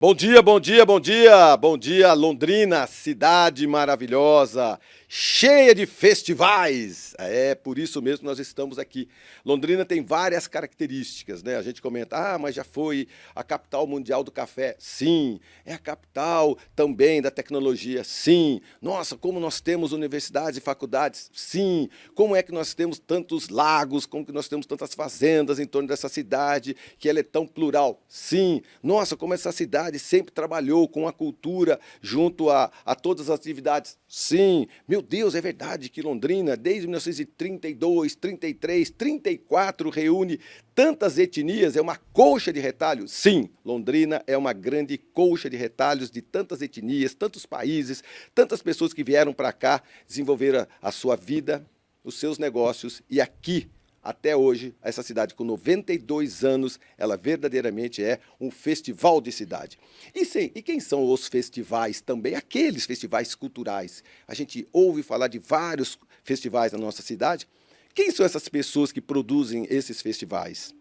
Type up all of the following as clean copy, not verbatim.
Bom dia, bom dia, bom dia! Bom dia, Londrina, cidade maravilhosa, cheia de festivais. É por isso mesmo que nós estamos aqui. Londrina tem várias características, né? A gente comenta, mas já foi a capital mundial do café. Sim. É a capital também da tecnologia. Sim. Nossa, como nós temos universidades e faculdades. Sim. Como é que nós temos tantos lagos, como que nós temos tantas fazendas em torno dessa cidade, que ela é tão plural. Sim. Nossa, como essa cidade sempre trabalhou com a cultura junto a todas as atividades. Sim, meu Deus, é verdade que Londrina, desde 1932, 33, 34, reúne tantas etnias, é uma colcha de retalhos? Sim, Londrina é uma grande colcha de retalhos de tantas etnias, tantos países, tantas pessoas que vieram para cá desenvolver a sua vida, os seus negócios, e aqui até hoje, essa cidade com 92 anos, ela verdadeiramente é um festival de cidade. E quem são os festivais também? Aqueles festivais culturais. A gente ouve falar de vários festivais na nossa cidade. Quem são essas pessoas que produzem esses festivais?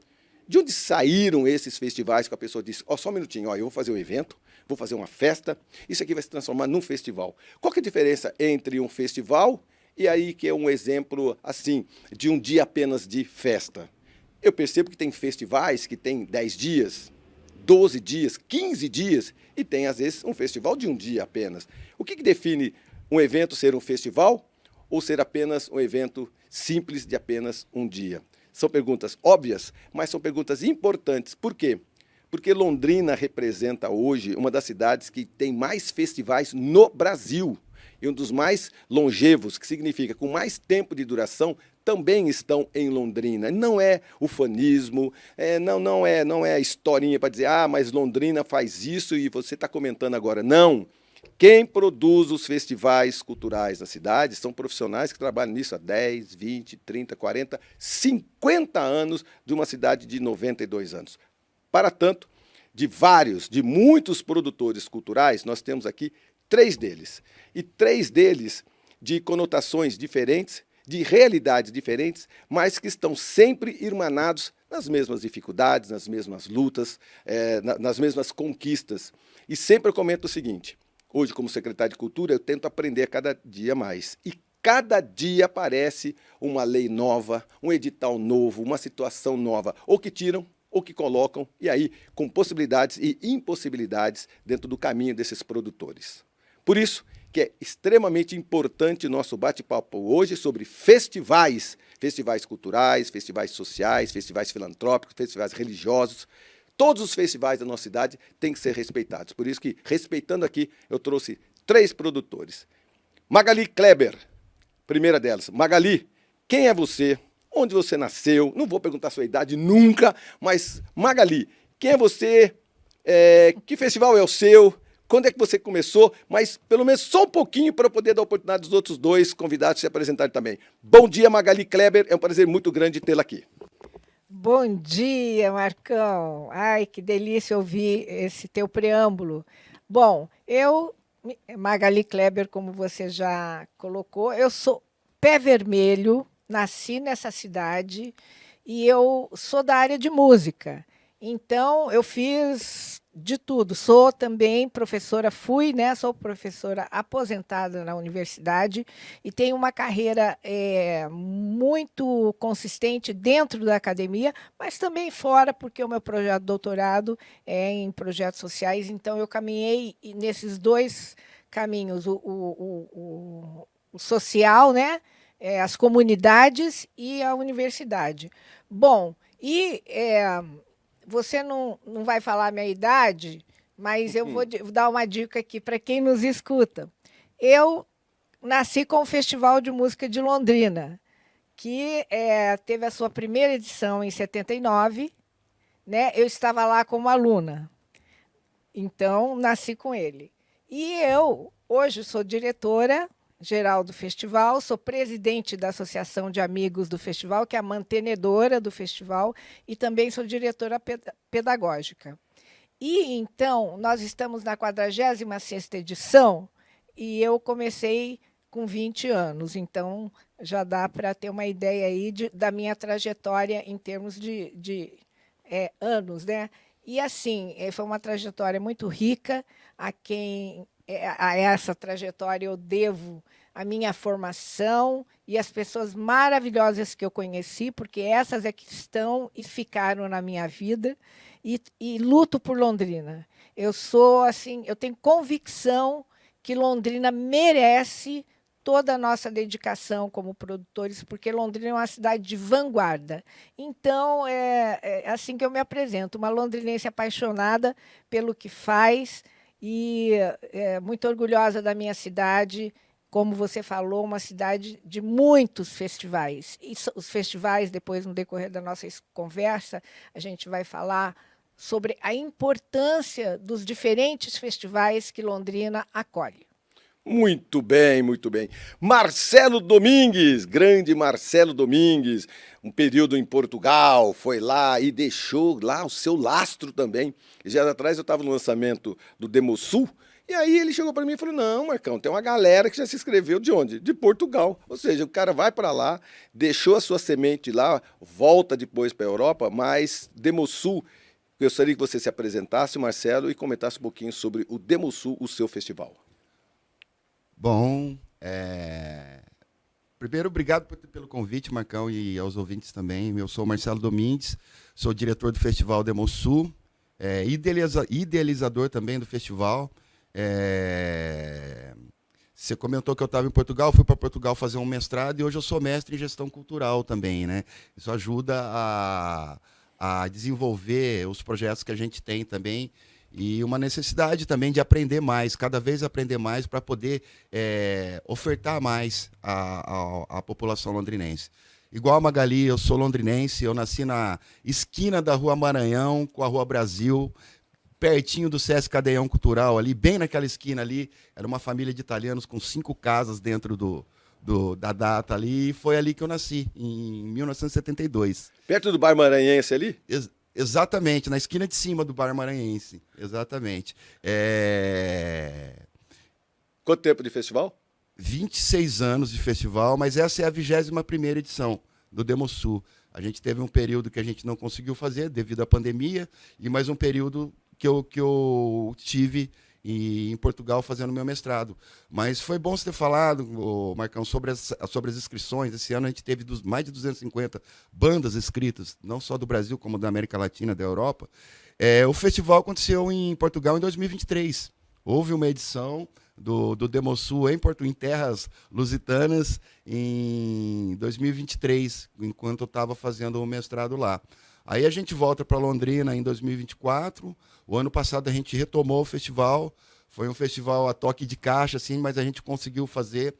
De onde saíram esses festivais que a pessoa diz, só um minutinho, eu vou fazer um evento, vou fazer uma festa, isso aqui vai se transformar num festival. Qual que é a diferença entre um festival e aí que é um exemplo, assim, de um dia apenas de festa? Eu percebo que tem festivais que tem 10 dias, 12 dias, 15 dias, e tem, às vezes, um festival de um dia apenas. O que define um evento ser um festival ou ser apenas um evento simples de apenas um dia? São perguntas óbvias, mas são perguntas importantes. Por quê? Porque Londrina representa hoje uma das cidades que tem mais festivais no Brasil. E um dos mais longevos, que significa com mais tempo de duração, também estão em Londrina. Não é ufanismo, não é a historinha para dizer, mas Londrina faz isso e você está comentando agora. Não. Quem produz os festivais culturais na cidade são profissionais que trabalham nisso há 10, 20, 30, 40, 50 anos de uma cidade de 92 anos. Para tanto, de muitos produtores culturais, nós temos aqui 3 deles. E 3 deles de conotações diferentes, de realidades diferentes, mas que estão sempre irmanados nas mesmas dificuldades, nas mesmas lutas, nas mesmas conquistas. E sempre eu comento o seguinte, hoje, como secretário de Cultura, eu tento aprender cada dia mais. E cada dia aparece uma lei nova, um edital novo, uma situação nova, ou que tiram, ou que colocam, e aí com possibilidades e impossibilidades dentro do caminho desses produtores. Por isso que é extremamente importante o nosso bate-papo hoje sobre festivais, festivais culturais, festivais sociais, festivais filantrópicos, festivais religiosos. Todos os festivais da nossa cidade têm que ser respeitados. Por isso que, respeitando aqui, eu trouxe 3 produtores. Magali Kleber, primeira delas. Magali, quem é você? Onde você nasceu? Não vou perguntar a sua idade nunca, mas Magali, quem é você? Que festival é o seu? Quando é que você começou? Mas pelo menos só um pouquinho para eu poder dar a oportunidade dos outros 2 convidados se apresentarem também. Bom dia, Magali Kleber. É um prazer muito grande tê-la aqui. Bom dia, Marcão. Ai, que delícia ouvir esse teu preâmbulo. Bom, Magali Kleber, como você já colocou, eu sou pé vermelho, nasci nessa cidade e eu sou da área de música. Então, eu fiz de tudo. Sou também professora, sou professora aposentada na universidade e tenho uma carreira muito consistente dentro da academia, mas também fora, porque o meu projeto de doutorado é em projetos sociais, então eu caminhei nesses 2 caminhos, o social, né? As comunidades e a universidade. Bom, você não vai falar a minha idade, mas eu vou dar uma dica aqui para quem nos escuta. Eu nasci com o Festival de Música de Londrina, que teve a sua primeira edição em 79, né? Eu estava lá como aluna, então nasci com ele. E eu, hoje, sou diretora geral do festival, sou presidente da Associação de Amigos do Festival, que é a mantenedora do festival, e também sou diretora pedagógica. E, então, nós estamos na 46ª edição, e eu comecei com 20 anos, então já dá para ter uma ideia aí da minha trajetória em termos de anos, né? E assim, foi uma trajetória muito rica. A essa trajetória eu devo a minha formação e as pessoas maravilhosas que eu conheci, porque essas é que estão e ficaram na minha vida, e luto por Londrina. Eu sou assim, eu tenho convicção que Londrina merece toda a nossa dedicação como produtores, porque Londrina é uma cidade de vanguarda. Então, é assim que eu me apresento, uma londrinense apaixonada pelo que faz e muito orgulhosa da minha cidade. Como você falou, uma cidade de muitos festivais. E os festivais, depois, no decorrer da nossa conversa, a gente vai falar sobre a importância dos diferentes festivais que Londrina acolhe. Muito bem, muito bem. Marcelo Domingues, grande Marcelo Domingues, um período em Portugal, foi lá e deixou lá o seu lastro também. Já atrás eu estava no lançamento do Demosul, e aí ele chegou para mim e falou: não, Marcão, tem uma galera que já se inscreveu de onde? De Portugal. Ou seja, o cara vai para lá, deixou a sua semente lá, volta depois para a Europa, mas Demosul, eu gostaria que você se apresentasse, Marcelo, e comentasse um pouquinho sobre o Demosul, o seu festival. Bom, primeiro, obrigado pelo convite, Marcão, e aos ouvintes também. Eu sou Marcelo Domingues, sou diretor do Festival Demosul, idealizador também do festival. Você comentou que eu estava em Portugal, fui para Portugal fazer um mestrado e hoje eu sou mestre em gestão cultural também, né? Isso ajuda a desenvolver os projetos que a gente tem também. E uma necessidade também de aprender mais, cada vez aprender mais para poder ofertar mais à população londrinense. Igual a Magali, eu sou londrinense, eu nasci na esquina da Rua Maranhão com a Rua Brasil, pertinho do Sesc Cadeião Cultural, ali, bem naquela esquina ali. Era uma família de italianos com 5 casas dentro da data ali, e foi ali que eu nasci, em 1972. Perto do Bar Maranhense ali? Exatamente, na esquina de cima do Bar Maranhense. Exatamente. Quanto tempo de festival? 26 anos de festival, mas essa é a 21ª edição do Demosul. A gente teve um período que a gente não conseguiu fazer devido à pandemia e mais um período que eu tive em Portugal fazendo meu mestrado. Mas foi bom você ter falado, Marcão, sobre as inscrições. Esse ano a gente teve mais de 250 bandas inscritas, não só do Brasil, como da América Latina, da Europa. O festival aconteceu em Portugal em 2023. Houve uma edição do Demosul em terras lusitanas em 2023, enquanto eu estava fazendo o mestrado lá. Aí a gente volta para Londrina em 2024. O ano passado a gente retomou o festival. Foi um festival a toque de caixa, assim, mas a gente conseguiu fazer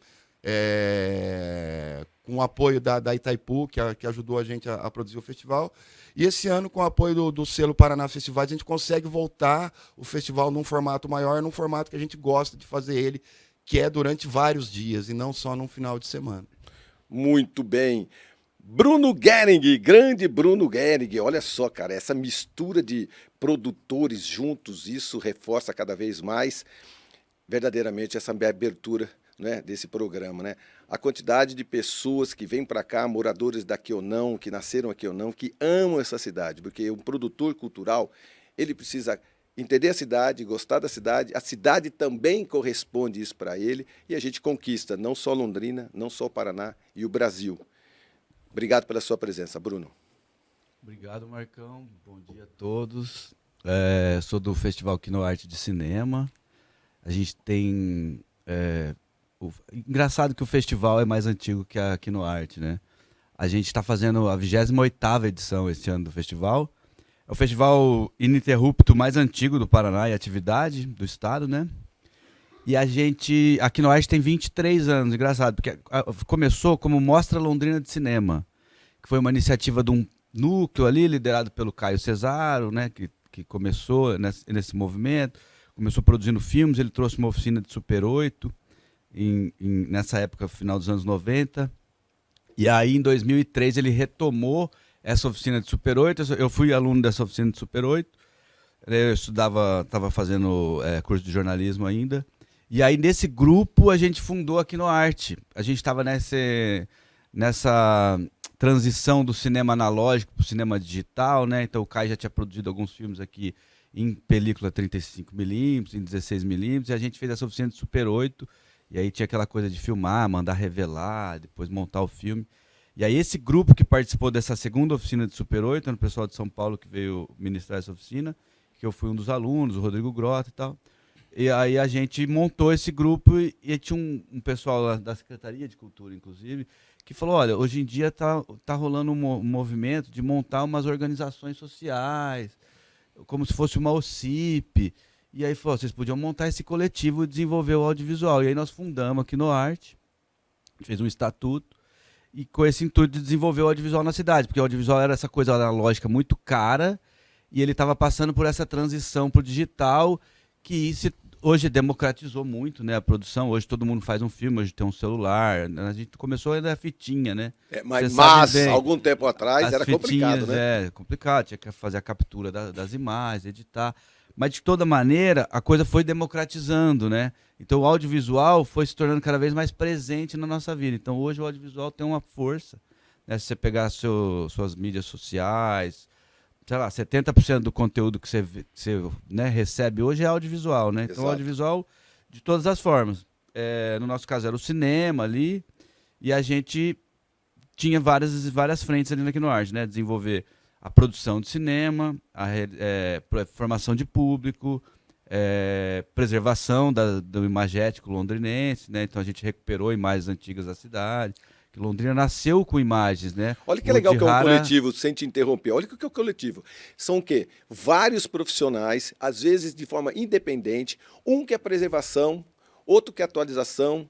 com o apoio da Itaipu, que ajudou a gente a produzir o festival. E esse ano, com o apoio do selo Paraná Festivais, a gente consegue voltar o festival num formato maior, num formato que a gente gosta de fazer ele, que é durante vários dias e não só num final de semana. Muito bem. Bruno Gehring, grande Bruno Gehring, olha só, cara, essa mistura de produtores juntos, isso reforça cada vez mais verdadeiramente essa abertura, né, desse programa, né? A quantidade de pessoas que vêm para cá, moradores daqui ou não, que nasceram aqui ou não, que amam essa cidade, porque um produtor cultural, ele precisa entender a cidade, gostar da cidade, a cidade também corresponde isso para ele, e a gente conquista não só Londrina, não só o Paraná e o Brasil. Obrigado pela sua presença, Bruno. Obrigado, Marcão. Bom dia a todos. Sou do Festival Quinoarte de Cinema. A gente tem... Engraçado que o festival é mais antigo que a Quinoarte, né? A gente está fazendo a 28ª edição este ano do festival. É o festival ininterrupto mais antigo do Paraná e atividade do estado, né? E a Quinoarte tem 23 anos, engraçado, porque começou como Mostra Londrina de Cinema, que foi uma iniciativa de um núcleo ali, liderado pelo Caio Cesaro, né, que começou nesse movimento, começou produzindo filmes, ele trouxe uma oficina de Super 8, nessa época, final dos anos 90, e aí em 2003 ele retomou essa oficina de Super 8, eu fui aluno dessa oficina de Super 8, eu estava fazendo curso de jornalismo ainda. E aí, nesse grupo, a gente fundou a Quinoarte. A gente estava nessa transição do cinema analógico para o cinema digital, né? Então o Caio já tinha produzido alguns filmes aqui em película 35mm, em 16mm, e a gente fez essa oficina de Super 8, e aí tinha aquela coisa de filmar, mandar revelar, depois montar o filme. E aí esse grupo que participou dessa segunda oficina de Super 8, era o pessoal de São Paulo que veio ministrar essa oficina, que eu fui um dos alunos, o Rodrigo Grota e tal. E aí a gente montou esse grupo e tinha um pessoal lá da Secretaria de Cultura, inclusive, que falou, olha, hoje em dia tá rolando um movimento de montar umas organizações sociais, como se fosse uma OCIP. E aí falou, vocês podiam montar esse coletivo e desenvolver o audiovisual. E aí nós fundamos aqui no Arte, fez um estatuto, e com esse intuito de desenvolver o audiovisual na cidade, porque o audiovisual era essa coisa analógica muito cara, e ele estava passando por essa transição para o digital, que hoje democratizou muito, né, a produção. Hoje todo mundo faz um filme, hoje tem um celular. A gente começou ainda a fitinha, né? Mas algum tempo atrás era complicado, né? É complicado, tinha que fazer a captura das imagens, editar. Mas, de toda maneira, a coisa foi democratizando, né? Então, o audiovisual foi se tornando cada vez mais presente na nossa vida. Então, hoje o audiovisual tem uma força, né? Se você pegar suas mídias sociais, sei lá, 70% do conteúdo que você né, recebe hoje é audiovisual, né? Então, Exato. audiovisual de todas as formas. No nosso caso, era o cinema ali, e a gente tinha várias frentes ali aqui no Arte, né? Desenvolver a produção de cinema, a formação de público, preservação do imagético londrinense, né? Então a gente recuperou imagens antigas da cidade, que Londrina nasceu com imagens, né? Olha que legal que é um coletivo, sem te interromper. Olha o que é o coletivo. São o quê? Vários profissionais, às vezes de forma independente, um quer preservação, outro quer atualização,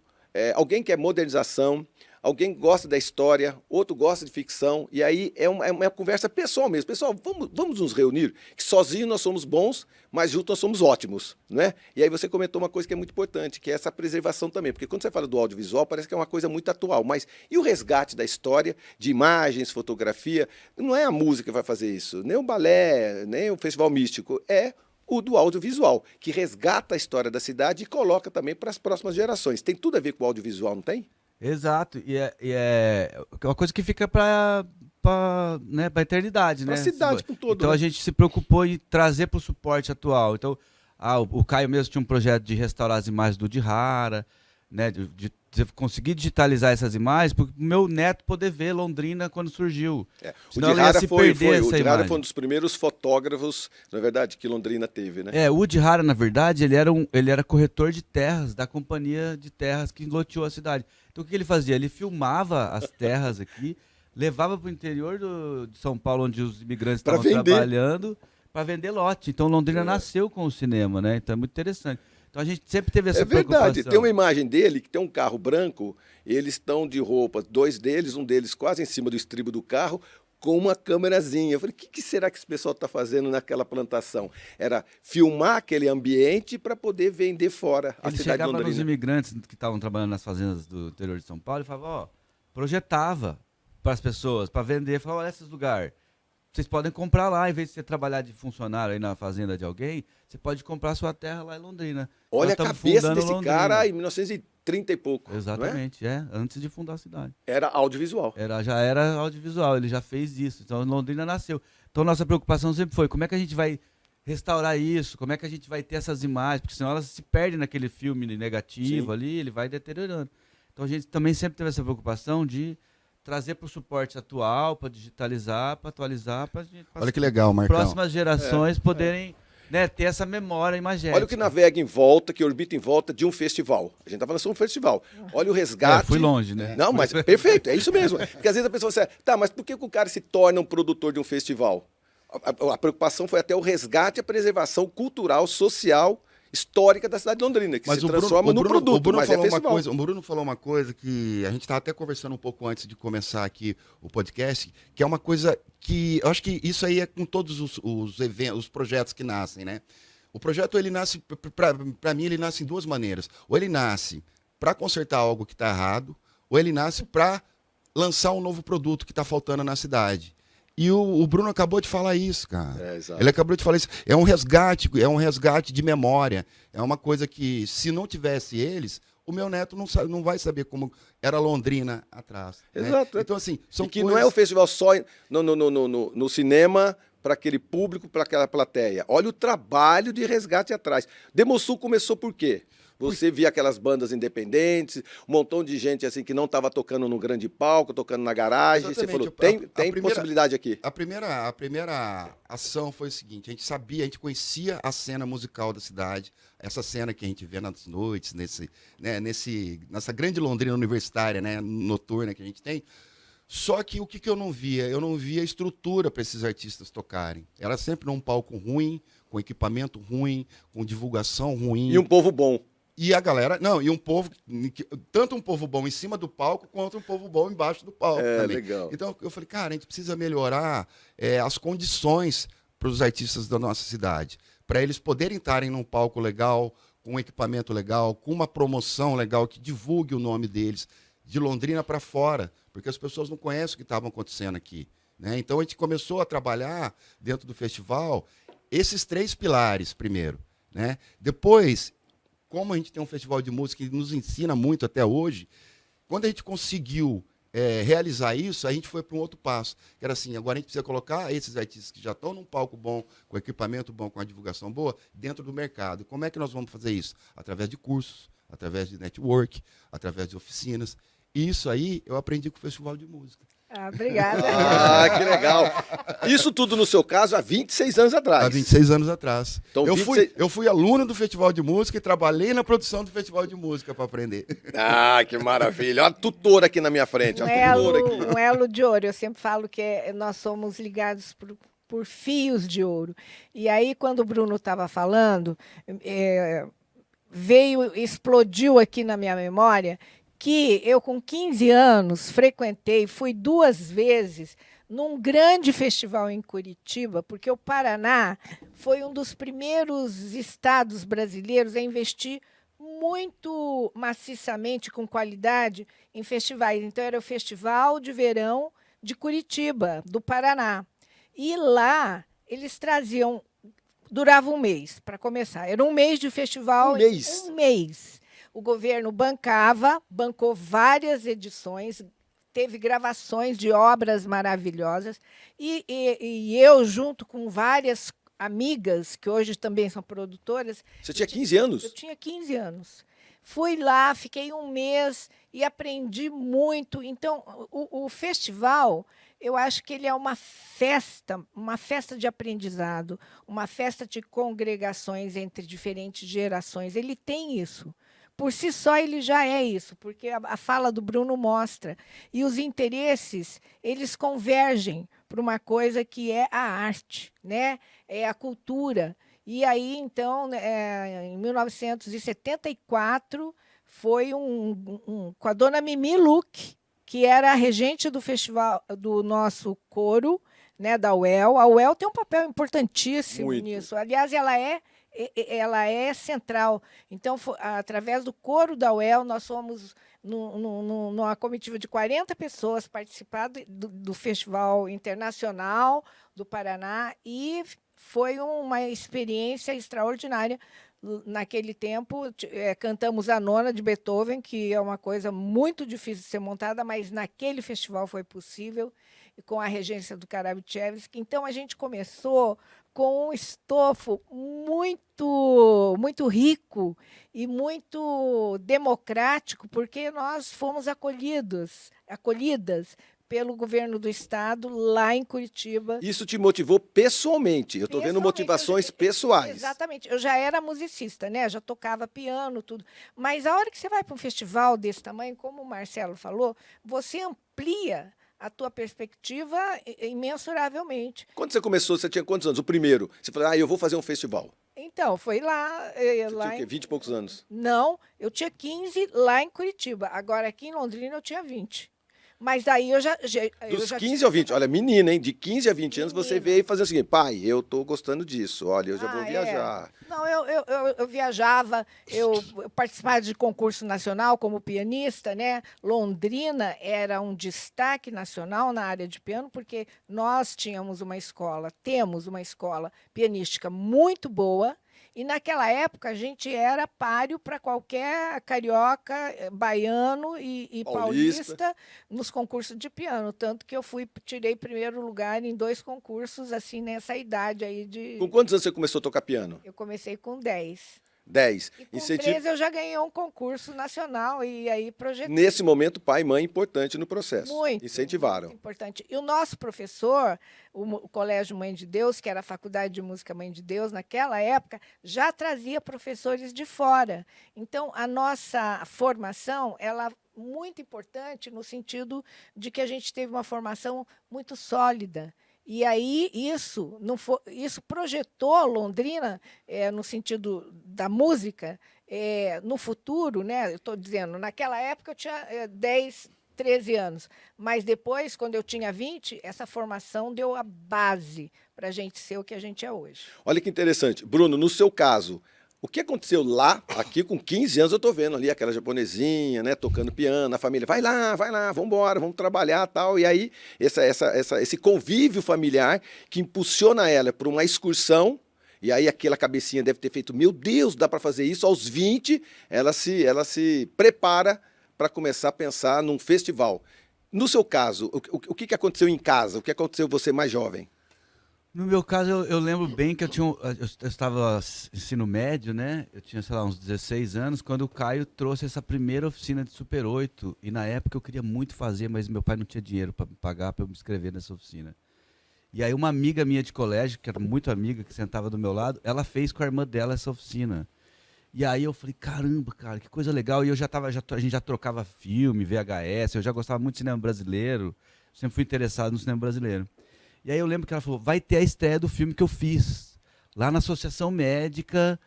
alguém quer modernização, alguém gosta da história, outro gosta de ficção, e aí é uma conversa pessoal mesmo. Pessoal, vamos nos reunir, que sozinhos nós somos bons, mas juntos nós somos ótimos, né? E aí você comentou uma coisa que é muito importante, que é essa preservação também, porque quando você fala do audiovisual, parece que é uma coisa muito atual, mas e o resgate da história, de imagens, fotografia? Não é a música que vai fazer isso, nem o balé, nem o festival místico, é o do audiovisual, que resgata a história da cidade e coloca também para as próximas gerações. Tem tudo a ver com o audiovisual, não tem? Exato, e é uma coisa que fica para a eternidade, né? Para a cidade com todo. Então né? a gente se preocupou em trazer para o suporte atual. Então, o Caio mesmo tinha um projeto de restaurar as imagens do Udihara, né? De conseguir digitalizar essas imagens para o meu neto poder ver Londrina quando surgiu. O Senão ela ia Udihara se perder essa o Udihara imagem. foi um dos primeiros fotógrafos, na verdade, que Londrina teve, né? O Udihara, na verdade, ele era corretor de terras da companhia de terras que loteou a cidade. Então o que ele fazia? Ele filmava as terras aqui, levava para o interior de São Paulo, onde os imigrantes Pra estavam vender. trabalhando, para vender lote. Então Londrina nasceu com o cinema, né? Então é muito interessante. Então a gente sempre teve essa É verdade, preocupação. tem uma imagem dele que tem um carro branco, eles estão de roupa, dois deles, um deles quase em cima do estribo do carro, com uma câmerazinha. Eu falei, o que será que esse pessoal está fazendo naquela plantação? Era filmar aquele ambiente para poder vender fora a Ele cidade de chegava nos Londrina. imigrantes que estavam trabalhando nas fazendas do interior de São Paulo e falava, projetava para as pessoas, para vender, falava, olha esses lugares. Vocês podem comprar lá, em vez de você trabalhar de funcionário aí na fazenda de alguém, você pode comprar sua terra lá em Londrina. Olha Nós a estamos cabeça fundando desse Londrina. cara em 1930 e pouco. Não é? Exatamente, antes de fundar a cidade. Era audiovisual. Já era audiovisual, ele já fez isso. Então Londrina nasceu. Então nossa preocupação sempre foi como é que a gente vai restaurar isso, como é que a gente vai ter essas imagens, porque senão elas se perdem naquele filme negativo. Sim. Ali, ele vai deteriorando. Então a gente também sempre teve essa preocupação de trazer para o suporte atual, para digitalizar, para atualizar, para Olha que legal, Marcão. próximas gerações poderem né, ter essa memória imagética. Olha o que navega em volta, que orbita em volta de um festival. A gente está falando sobre um festival. Olha o resgate. Fui longe, né? Não, mas perfeito, é isso mesmo. Porque às vezes a pessoa fala, tá, mas por que o cara se torna um produtor de um festival? A preocupação foi até o resgate e a preservação cultural, social, histórica da cidade de Londrina, que se transforma no produto, o Bruno mas falou é festival. o Bruno falou uma coisa que a gente estava até conversando um pouco antes de começar aqui o podcast, que é uma coisa que eu acho que isso aí é com todos os eventos, os projetos que nascem, né? O projeto, ele nasce, para mim, ele nasce em duas maneiras. Ou ele nasce para consertar algo que está errado, ou ele nasce para lançar um novo produto que está faltando na cidade. E o Bruno acabou de falar isso, cara. Exato. Ele acabou de falar isso. É um resgate de memória. É uma coisa que, se não tivesse eles, o meu neto não vai saber como era Londrina atrás. Né? Exato. Então, assim, são E que coisas... não é o festival só no cinema para aquele público, para aquela plateia. Olha o trabalho de resgate atrás. Demosul começou por quê? Você via aquelas bandas independentes, um montão de gente assim que não estava tocando no grande palco, tocando na garagem. Você falou, tem possibilidade aqui. A primeira ação foi o seguinte: a gente conhecia a cena musical da cidade, essa cena que a gente vê nas noites, nessa grande Londrina universitária, né, noturna que a gente tem. Só que o que eu não via? Eu não via estrutura para esses artistas tocarem. Era sempre num palco ruim, com equipamento ruim, com divulgação ruim. E um povo bom. E a galera, e um povo, tanto um povo bom em cima do palco, quanto um povo bom embaixo do palco também. Legal. Então eu falei, cara, a gente precisa melhorar as condições para os artistas da nossa cidade, para eles poderem estarem num palco legal, com um equipamento legal, com uma promoção legal que divulgue o nome deles, de Londrina para fora, porque as pessoas não conhecem o que estava acontecendo aqui. Né? Então a gente começou a trabalhar dentro do festival esses 3 pilares primeiro. Né? Depois, como a gente tem um festival de música que nos ensina muito até hoje, quando a gente conseguiu realizar isso, a gente foi para um outro passo, que era assim, agora a gente precisa colocar esses artistas que já estão num palco bom, com equipamento bom, com a divulgação boa, dentro do mercado. E como é que nós vamos fazer isso? Através de cursos, através de network, através de oficinas. E isso aí eu aprendi com o Festival de Música. Obrigada. Que legal. Isso tudo, no seu caso, há 26 anos atrás. Há 26 anos atrás. Então, eu fui aluno do Festival de Música e trabalhei na produção do Festival de Música para aprender. Que maravilha. Olha a tutora aqui na minha frente. Um elo de ouro. Eu sempre falo que nós somos ligados por fios de ouro. E aí, quando o Bruno estava falando, explodiu aqui na minha memória que eu, com 15 anos, fui 2 vezes num grande festival em Curitiba, porque o Paraná foi um dos primeiros estados brasileiros a investir muito maciçamente, com qualidade, em festivais. Então, era o Festival de Verão de Curitiba, do Paraná. E lá, eles traziam... Durava um mês, para começar. Era um mês de festival. Um mês. O governo bancou várias edições, teve gravações de obras maravilhosas, e eu, junto com várias amigas, que hoje também são produtoras... Você tinha 15 anos? Eu tinha 15 anos. Fui lá, fiquei um mês e aprendi muito. Então, o festival, eu acho que ele é uma festa de aprendizado, uma festa de congregações entre diferentes gerações. Ele tem isso. Por si só, ele já é isso, porque a fala do Bruno mostra. E os interesses, eles convergem para uma coisa que é a arte, né? É a cultura. E aí, então, em 1974, foi com a dona Mimi Luque, que era a regente do festival, do nosso coro, né, da UEL. A UEL tem um papel importantíssimo nisso. Aliás, ela é central. Então, através do coro da UEL, nós fomos numa comitiva de 40 pessoas participar do Festival Internacional do Paraná, e foi uma experiência extraordinária. Naquele tempo, cantamos a Nona de Beethoven, que é uma coisa muito difícil de ser montada, mas naquele festival foi possível, com a regência do Karavichevsky. Então, a gente começou com um estofo muito, muito rico e muito democrático, porque nós fomos acolhidas pelo governo do estado lá em Curitiba. Isso te motivou pessoalmente? Eu estou vendo motivações pessoais. Exatamente. Eu já era musicista, né? Já tocava piano, tudo. Mas a hora que você vai para um festival desse tamanho, como o Marcelo falou, você amplia a tua perspectiva imensuravelmente. Quando você começou, você tinha quantos anos? O primeiro. Você falou, eu vou fazer um festival. Então, foi lá... Você tinha o quê? 20 e poucos anos? Não, eu tinha 15 lá em Curitiba. Agora, aqui em Londrina, eu tinha 20. Mas daí eu já... Dos 15 ao 20. Olha, menina, hein? De 15 a 20 anos, você veio fazer o seguinte: pai, eu tô gostando disso. Olha, eu já vou viajar. Não, eu viajava, eu participava de concurso nacional como pianista, né? Londrina era um destaque nacional na área de piano, porque nós temos uma escola pianística muito boa, E naquela época a gente era páreo para qualquer carioca, baiano e Paulista. paulista nos concursos de piano. Tanto que eu tirei primeiro lugar em 2 concursos, assim, nessa idade aí de. Com quantos anos você começou a tocar piano? Eu comecei com 10. 10. E com 13 eu já ganhei um concurso nacional e aí projetei. Nesse momento, pai e mãe importante no processo. Muito. Incentivaram. Muito importante. E o nosso professor, o Colégio Mãe de Deus, que era a Faculdade de Música Mãe de Deus, naquela época, já trazia professores de fora. Então, a nossa formação, ela muito importante no sentido de que a gente teve uma formação muito sólida. E aí isso projetou Londrina, no sentido da música, no futuro, né? Eu estou dizendo, naquela época eu tinha 10, 13 anos, mas depois, quando eu tinha 20, essa formação deu a base para a gente ser o que a gente é hoje. Olha que interessante. Bruno, no seu caso, o que aconteceu lá, aqui com 15 anos, eu tô vendo ali aquela japonesinha, né, tocando piano, a família, vai lá, vamos embora, vamos trabalhar tal. E aí, esse convívio familiar que impulsiona ela para uma excursão, e aí aquela cabecinha deve ter feito, meu Deus, dá para fazer isso. Aos 20, ela se prepara para começar a pensar num festival. No seu caso, o que aconteceu em casa? O que aconteceu você mais jovem? No meu caso, eu lembro bem que eu estava ensino médio, né? Eu tinha, sei lá, uns 16 anos, quando o Caio trouxe essa primeira oficina de Super 8. E na época eu queria muito fazer, mas meu pai não tinha dinheiro para me pagar para eu me inscrever nessa oficina. E aí uma amiga minha de colégio, que era muito amiga, que sentava do meu lado, ela fez com a irmã dela essa oficina. E aí eu falei, caramba, cara, que coisa legal. E a gente já trocava filme, VHS, eu já gostava muito de cinema brasileiro, sempre fui interessado no cinema brasileiro. E aí eu lembro que ela falou, vai ter a estreia do filme que eu fiz, lá na Associação Médica.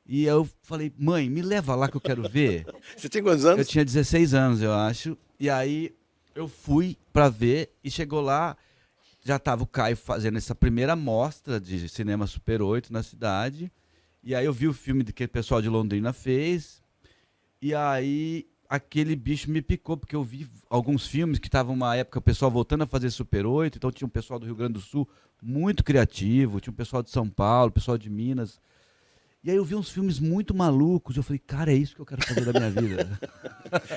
E eu falei, mãe, me leva lá que eu quero ver. Você tinha quantos anos? Eu tinha 16 anos, eu acho. E aí eu fui pra ver e chegou lá, já tava o Caio fazendo essa primeira mostra de cinema Super 8 na cidade. E aí eu vi o filme que o pessoal de Londrina fez. E aí aquele bicho me picou, porque eu vi alguns filmes que estavam uma época o pessoal voltando a fazer Super 8, então tinha um pessoal do Rio Grande do Sul muito criativo, tinha um pessoal de São Paulo, pessoal de Minas. E aí eu vi uns filmes muito malucos, eu falei, cara, é isso que eu quero fazer da minha vida.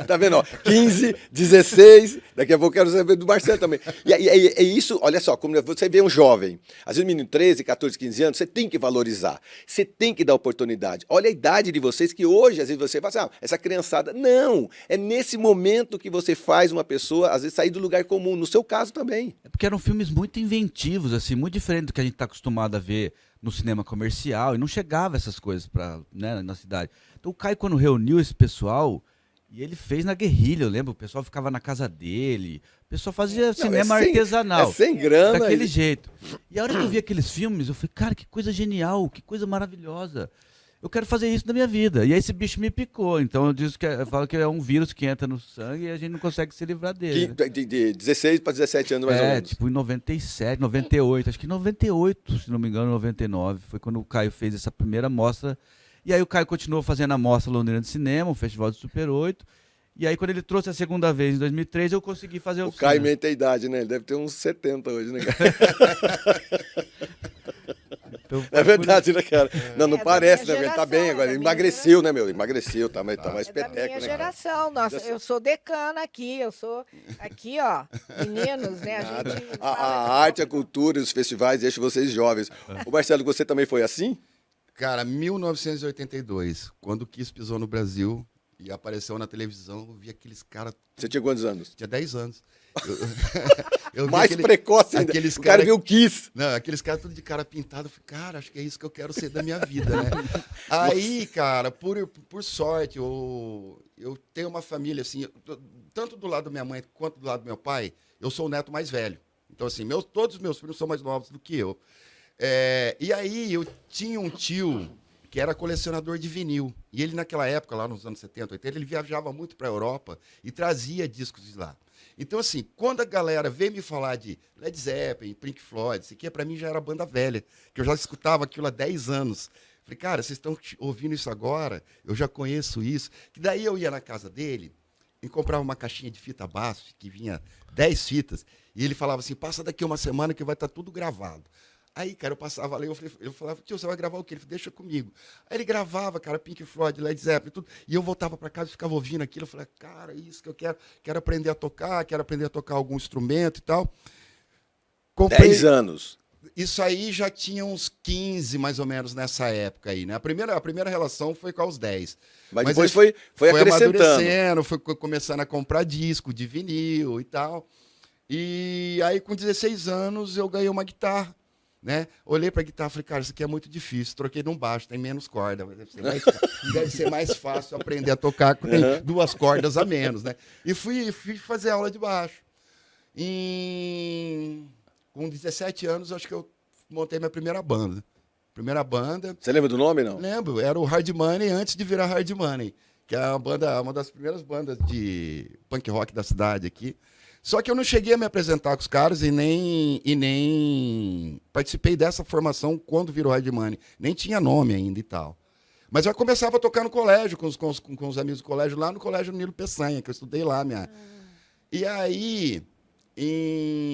Tá vendo? Ó, 15, 16, daqui a pouco eu quero saber do Marcelo também. E é isso, olha só, como você vê um jovem, às vezes um menino de 13, 14, 15 anos, você tem que valorizar, você tem que dar oportunidade. Olha a idade de vocês, que hoje, às vezes você fala assim, essa criançada. Não, é nesse momento que você faz uma pessoa, às vezes, sair do lugar comum, no seu caso também. É porque eram filmes muito inventivos, assim, muito diferente do que a gente está acostumado a ver no cinema comercial, e não chegava essas coisas né, na cidade. Então o Caio, quando reuniu esse pessoal, e ele fez na guerrilha, eu lembro, o pessoal ficava na casa dele, o pessoal fazia cinema artesanal. É sem grana. Daquele jeito. E a hora que eu vi aqueles filmes, eu falei, cara, que coisa genial, que coisa maravilhosa. Eu quero fazer isso na minha vida. E aí esse bicho me picou. Então eu falo que é um vírus que entra no sangue e a gente não consegue se livrar dele. De 16 para 17 anos, mais ou menos. Tipo em 97, 98. Acho que em 98, se não me engano, 99. Foi quando o Caio fez essa primeira mostra. E aí o Caio continuou fazendo a mostra Londrina de Cinema, um festival de Super 8. E aí quando ele trouxe a segunda vez, em 2003, eu consegui fazer a oficina. O Caio mente a idade, né? Ele deve ter uns 70 hoje, né, cara? Então, é verdade, né, cara? Não parece, né? Ele tá bem geração, agora. Ele emagreceu, né, meu? Emagreceu, tá mais É da espeteco, minha né? geração. Nossa, eu sou decana aqui, eu sou aqui, ó, meninos, né? A gente A arte, a cultura e os festivais deixam vocês jovens. O Marcelo, você também foi assim? Cara, 1982, quando o Kiss pisou no Brasil e apareceu na televisão, eu vi aqueles caras... Você tinha quantos anos? Tinha 10 anos. Eu vi Mais precoce ainda. aqueles O cara viu o Kiss. Não, aqueles caras tudo de cara pintada. Eu falei, cara, acho que é isso que eu quero ser da minha vida, né? Aí, cara, por sorte, eu tenho uma família, assim, tanto do lado da minha mãe quanto do lado do meu pai, eu sou o neto mais velho. Então, assim, todos os meus filhos são mais novos do que eu. E aí, eu tinha um tio que era colecionador de vinil. E ele, naquela época, lá nos anos 70, 80, ele viajava muito para a Europa e trazia discos de lá. Então, assim, quando a galera veio me falar de Led Zeppelin, Pink Floyd, isso aqui para mim já era banda velha, que eu já escutava aquilo há 10 anos. Falei, cara, vocês estão ouvindo isso agora? Eu já conheço isso. Que daí eu ia na casa dele e comprava uma caixinha de fita BASF, que vinha 10 fitas, e ele falava assim, passa daqui uma semana que vai estar tudo gravado. Aí, cara, eu passava ali, eu falava, tio, você vai gravar o quê? Ele falou, deixa comigo. Aí ele gravava, cara, Pink Floyd, Led Zeppelin, tudo. E eu voltava para casa e ficava ouvindo aquilo. Eu falei, cara, isso que eu quero aprender a tocar, quero aprender a tocar algum instrumento e tal. 10 anos. Isso aí já tinha uns 15, mais ou menos, nessa época aí, né? A primeira relação foi com os 10. Mas depois foi acrescentando. Amadurecendo, foi começando a comprar disco de vinil e tal. E aí, com 16 anos, eu ganhei uma guitarra, né? Olhei pra guitarra e falei, cara, isso aqui é muito difícil. Troquei num baixo, tem menos corda. Deve ser mais fácil aprender a tocar com tem 2 cordas a menos, né? E fui fazer aula de baixo. Com 17 anos, acho que eu montei minha primeira banda. Você lembra do nome, não? Lembro, era o Hard Money antes de virar Hard Money, que é uma das primeiras bandas de punk rock da cidade aqui. Só que eu não cheguei a me apresentar com os caras e nem participei dessa formação quando virou Hard Money. Nem tinha nome ainda e tal. Mas eu começava a tocar no colégio, com os amigos do colégio, lá no Colégio Nilo Peçanha, que eu estudei lá. E aí,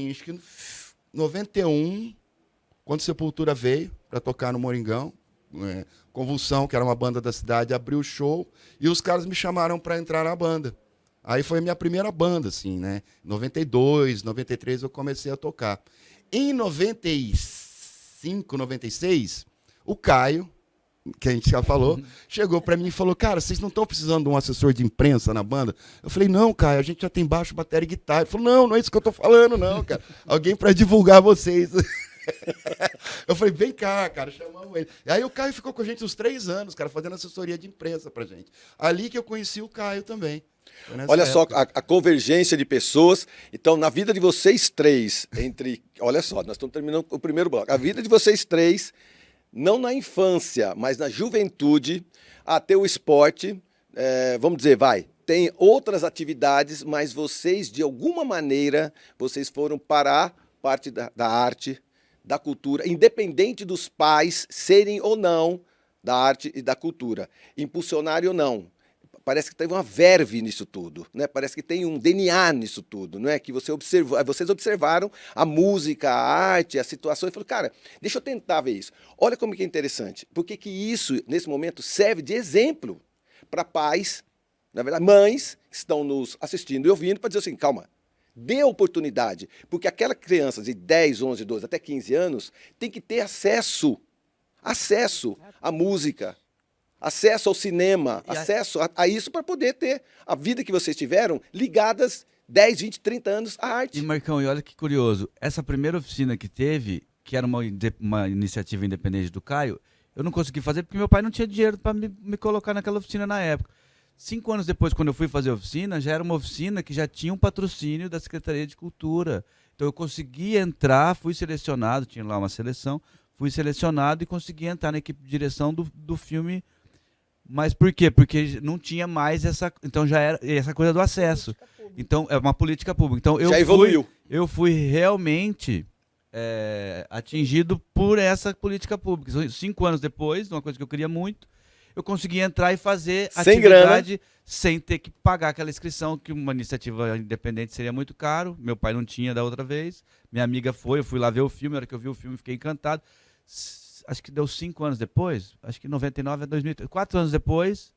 acho que 91, quando Sepultura veio para tocar no Moringão, Convulsão, que era uma banda da cidade, abriu o show e os caras me chamaram para entrar na banda. Aí foi a minha primeira banda, assim, né? Em 92, 93 eu comecei a tocar. Em 95, 96, o Caio, que a gente já falou, chegou para mim e falou, cara, vocês não estão precisando de um assessor de imprensa na banda? Eu falei, não, Caio, a gente já tem baixo, bateria e guitarra. Ele falou, não é isso que eu tô falando, não, cara. Alguém para divulgar vocês. Eu falei, vem cá, cara, chamamos ele. E aí o Caio ficou com a gente uns 3 anos, cara, fazendo assessoria de imprensa pra gente. Ali que eu conheci o Caio também. Olha só a convergência de pessoas. Então, na vida de vocês 3, olha só, nós estamos terminando o primeiro bloco. A vida de vocês 3, não na infância, mas na juventude, até o esporte, vamos dizer, tem outras atividades, mas vocês, de alguma maneira, vocês foram para a parte da arte, da cultura, independente dos pais serem ou não da arte e da cultura, impulsionarem ou não. Parece que teve uma verve nisso tudo, né? Parece que tem um DNA nisso tudo, não é? Que vocês observaram a música, a arte, a situação e falaram, cara, deixa eu tentar ver isso. Olha como que é interessante, porque que isso, nesse momento, serve de exemplo para pais, na verdade, mães que estão nos assistindo e ouvindo, para dizer assim, calma, dê oportunidade, porque aquela criança de 10, 11, 12, até 15 anos tem que ter acesso à música, acesso ao cinema, acesso a isso para poder ter a vida que vocês tiveram ligadas 10, 20, 30 anos à arte. E Marcão, e olha que curioso, essa primeira oficina que teve, que era uma iniciativa independente do Caio, eu não consegui fazer porque meu pai não tinha dinheiro para me colocar naquela oficina na época. 5 anos depois, quando eu fui fazer a oficina, já era uma oficina que já tinha um patrocínio da Secretaria de Cultura. Então eu consegui entrar, fui selecionado, tinha lá uma seleção, fui selecionado e consegui entrar na equipe de direção do filme. Mas por quê? Porque não tinha mais então já era essa coisa do acesso. Então é uma política pública. Então já evoluiu. Eu fui realmente atingido por essa política pública. 5 anos depois, uma coisa que eu queria muito, eu consegui entrar e fazer sem atividade grana, sem ter que pagar aquela inscrição, que uma iniciativa independente seria muito caro. Meu pai não tinha da outra vez. Minha amiga eu fui lá ver o filme, na hora que eu vi o filme fiquei encantado. Acho que deu 5 anos depois, acho que 99 a 2000, 4 anos depois,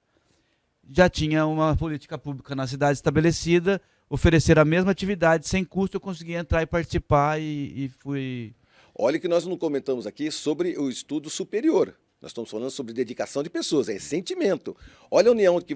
já tinha uma política pública na cidade estabelecida, oferecer a mesma atividade sem custo, eu consegui entrar e participar e fui... Olha que nós não comentamos aqui sobre o estudo superior. Nós estamos falando sobre dedicação de pessoas, é sentimento. Olha a união que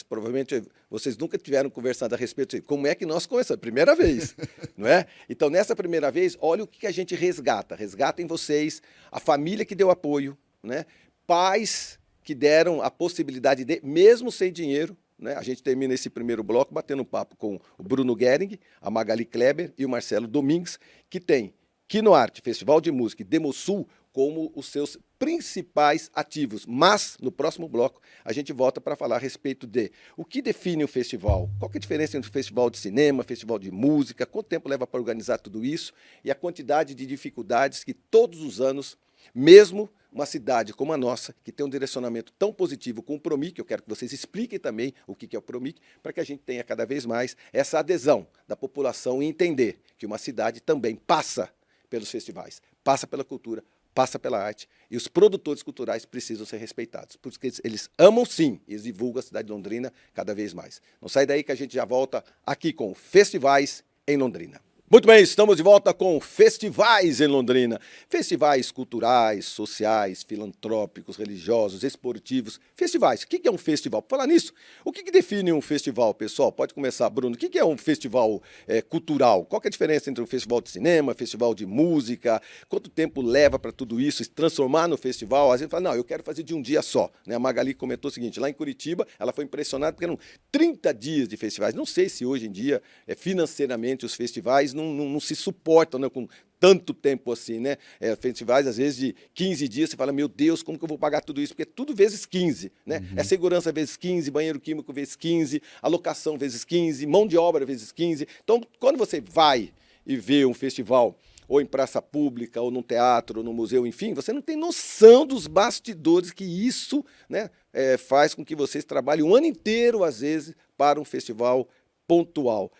provavelmente vocês nunca tiveram conversado a respeito de como é que nós começamos, primeira vez, não é? Então, nessa primeira vez, olha o que a gente resgata. Resgata em vocês a família que deu apoio, né? Pais que deram a possibilidade de, mesmo sem dinheiro, né? A gente termina esse primeiro bloco batendo um papo com o Bruno Gehring, a Magali Kleber e o Marcelo Domingues, que tem Kinoarte, Festival de Música e Demosul como os seus principais ativos. Mas, no próximo bloco, a gente volta para falar a respeito de o que define o festival, qual que é a diferença entre o festival de cinema, festival de música, quanto tempo leva para organizar tudo isso e a quantidade de dificuldades que todos os anos, mesmo uma cidade como a nossa, que tem um direcionamento tão positivo com o Promic, eu quero que vocês expliquem também o que é o Promic, para que a gente tenha cada vez mais essa adesão da população e entender que uma cidade também passa pelos festivais, passa pela cultura, passa pela arte, e os produtores culturais precisam ser respeitados, porque eles amam sim, e eles divulgam a cidade de Londrina cada vez mais. Não sai daí que a gente já volta aqui com Festivais em Londrina. Muito bem, estamos de volta com Festivais em Londrina. Festivais culturais, sociais, filantrópicos, religiosos, esportivos. Festivais. O que é um festival? Por falar nisso, o que define um festival, pessoal? Pode começar, Bruno. O que é um festival cultural? Qual que é a diferença entre um festival de cinema, festival de música? Quanto tempo leva para tudo isso se transformar no festival? Às vezes fala, não, eu quero fazer de um dia só. Né? A Magali comentou o seguinte, lá em Curitiba, ela foi impressionada porque eram 30 dias de festivais. Não sei se hoje em dia, financeiramente, os festivais não se suportam, né, com tanto tempo assim, né? Festivais, às vezes, de 15 dias, você fala, meu Deus, como que eu vou pagar tudo isso? Porque é tudo vezes 15, né? É segurança vezes 15, banheiro químico vezes 15, alocação vezes 15, mão de obra vezes 15. Então, quando você vai e vê um festival, ou em praça pública, ou num teatro, ou no museu, enfim, você não tem noção dos bastidores que isso, né, faz com que vocês trabalhem um ano inteiro, às vezes, para um festival pontual.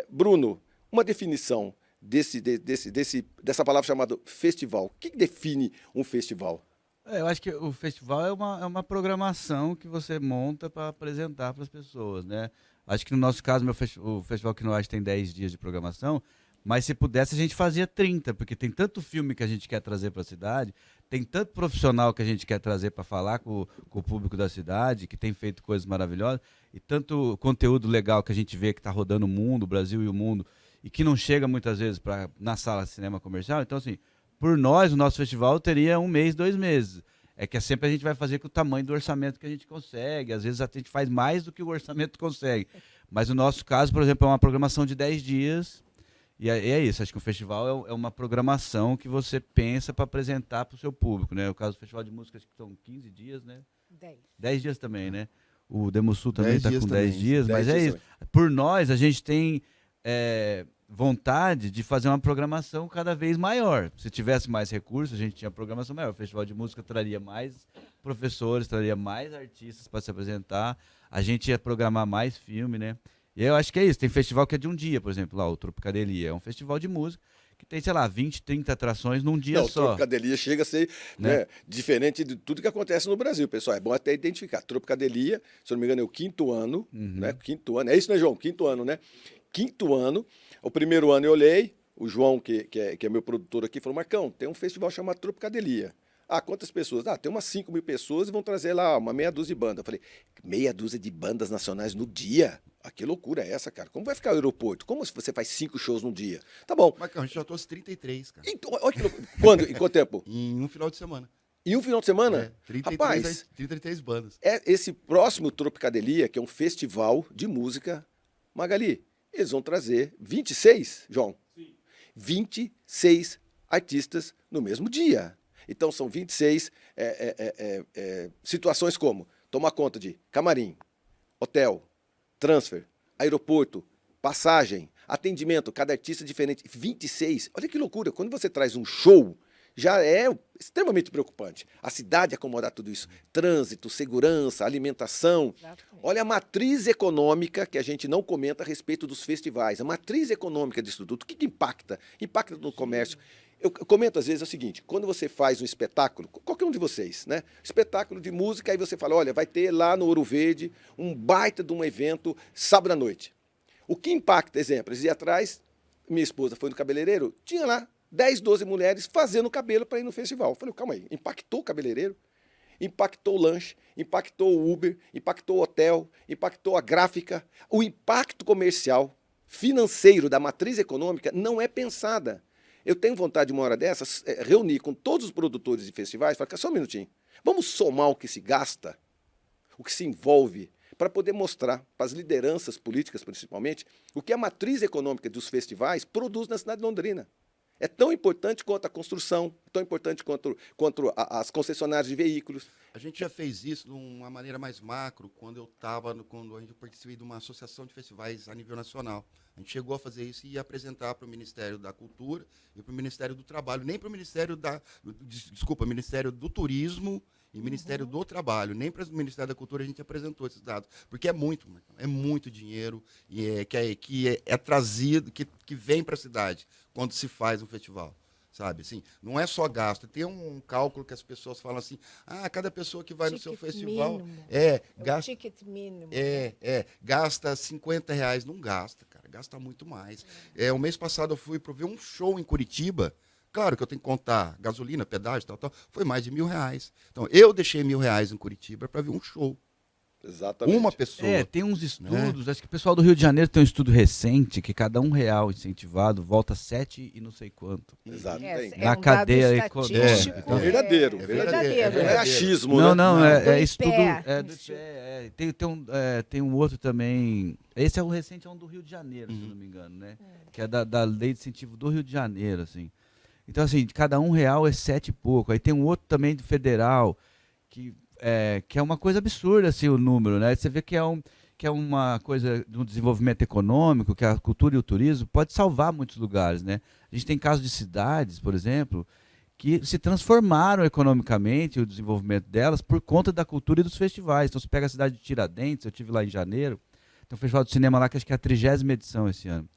Bruno, uma definição dessa palavra chamada festival. O que define um festival? Eu acho que o festival é uma programação que você monta para apresentar para as pessoas, né? Acho que no nosso caso, o Festival Aqui no Arte tem 10 dias de programação, mas se pudesse a gente fazia 30, porque tem tanto filme que a gente quer trazer para a cidade, tem tanto profissional que a gente quer trazer para falar com o público da cidade, que tem feito coisas maravilhosas, e tanto conteúdo legal que a gente vê que está rodando o mundo, o Brasil e o mundo, e que não chega muitas vezes na sala de cinema comercial. Então, assim, por nós, o nosso festival teria 1 mês, 2 meses. É que sempre a gente vai fazer com o tamanho do orçamento que a gente consegue. Às vezes a gente faz mais do que o orçamento consegue. Mas no nosso caso, por exemplo, é uma programação de 10 dias. E é isso, acho que o festival é uma programação que você pensa para apresentar para o seu público, né? O caso do Festival de Música, acho que são 15 dias, né? 10 dias também, né? O Demosul também está com 10 dias, mas é isso. Por nós, a gente tem vontade de fazer uma programação cada vez maior. Se tivesse mais recursos, a gente tinha programação maior. O Festival de Música traria mais professores, traria mais artistas para se apresentar. A gente ia programar mais filme, né? E eu acho que é isso. Tem festival que é de um dia, por exemplo, lá o Tropicadelia. É um festival de música que tem, sei lá, 20, 30 atrações num dia só. O Tropicadelia chega a ser diferente de tudo que acontece no Brasil, pessoal. É bom até identificar. Tropicadelia, se eu não me engano, é o 5º ano, né? 5º ano. É isso, né, João? 5º ano, né? 5º ano. O primeiro ano eu olhei, o João, que é meu produtor aqui, falou, Marcão, tem um festival chamado Tropicadelia. Ah, quantas pessoas? Ah, tem umas 5.000 pessoas e vão trazer lá uma meia dúzia de bandas. Eu falei, meia dúzia de bandas nacionais no dia? Ah, que loucura é essa, cara? Como vai ficar o aeroporto? Como se você faz 5 shows num dia? Tá bom. Marcão, a gente já trouxe 33, cara. Então, olha que loucura. Quando? Em quanto tempo? Em um final de semana. Em um final de semana? 33 bandas. Esse próximo Tropicadelia, que é um festival de música, Magali, eles vão trazer 26, João? Sim. 26 artistas no mesmo dia. Então, são 26 situações como tomar conta de camarim, hotel, transfer, aeroporto, passagem, atendimento, cada artista diferente. 26, olha que loucura. Quando você traz um show, já é extremamente preocupante. A cidade acomodar tudo isso. Trânsito, segurança, alimentação. Exatamente. Olha a matriz econômica que a gente não comenta a respeito dos festivais. A matriz econômica disso tudo. O que impacta? Impacta no comércio. Eu comento às vezes o seguinte, quando você faz um espetáculo, qualquer um de vocês, né? Espetáculo de música, aí você fala, olha, vai ter lá no Ouro Verde um baita de um evento sábado à noite. O que impacta, exemplo, esse dia atrás, minha esposa foi no cabeleireiro, tinha lá 10, 12 mulheres fazendo cabelo para ir no festival. Eu falei, calma aí, impactou o cabeleireiro? Impactou o lanche, impactou o Uber, impactou o hotel, impactou a gráfica. O impacto comercial, financeiro da matriz econômica não é pensada. Eu tenho vontade de uma hora dessas, reunir com todos os produtores de festivais, falar, só um minutinho, vamos somar o que se gasta, o que se envolve, para poder mostrar para as lideranças políticas, principalmente, o que a matriz econômica dos festivais produz na cidade de Londrina. É tão importante quanto a construção, tão importante quanto as concessionárias de veículos. A gente já fez isso de uma maneira mais macro, quando a gente participei de uma associação de festivais a nível nacional. A gente chegou a fazer isso e ia apresentar para o Ministério da Cultura e para o Ministério do Trabalho, nem para o Ministério do Turismo e Ministério do Trabalho, nem para o Ministério da Cultura a gente apresentou esses dados, porque é muito dinheiro e que é trazido, que vem para a cidade quando se faz um festival. sabe? Assim, não é só gasto. Tem um cálculo que as pessoas falam assim, cada pessoa que vai no seu Ticket festival mínimo. O gasta, ticket mínimo. Né? gasta R$ 50. Não gasta, cara, gasta muito mais. O mês passado eu fui para ver um show em Curitiba. Claro que eu tenho que contar gasolina, pedágio, tal. Foi mais de R$ 1.000. Então, eu deixei R$ 1.000 em Curitiba para ver um show. Exatamente. Uma pessoa. Tem uns estudos, acho que o pessoal do Rio de Janeiro tem um estudo recente que cada R$ 1 incentivado volta 7 e não sei quanto. Exato. É, Tem. é Na um cadeia dado econômica. estatístico, É verdadeiro. É verdadeiro. Não é achismo, Não, né? não, é Do estudo. IPEA, É do IPEA, tem um outro também. Esse é o recente, é um do Rio de Janeiro, se eu não me engano, né? Que é da lei de incentivo do Rio de Janeiro, assim. Então, assim, de cada R$ 1 é 7 e pouco. Aí tem um outro também do federal, que é uma coisa absurda, assim, o número, né? Você vê que é uma coisa de um desenvolvimento econômico, que a cultura e o turismo pode salvar muitos lugares, né? A gente tem casos de cidades, por exemplo, que se transformaram economicamente, o desenvolvimento delas, por conta da cultura e dos festivais. Então, você pega a cidade de Tiradentes, eu estive lá em janeiro, tem um festival de cinema lá que acho que é a 30ª edição esse ano.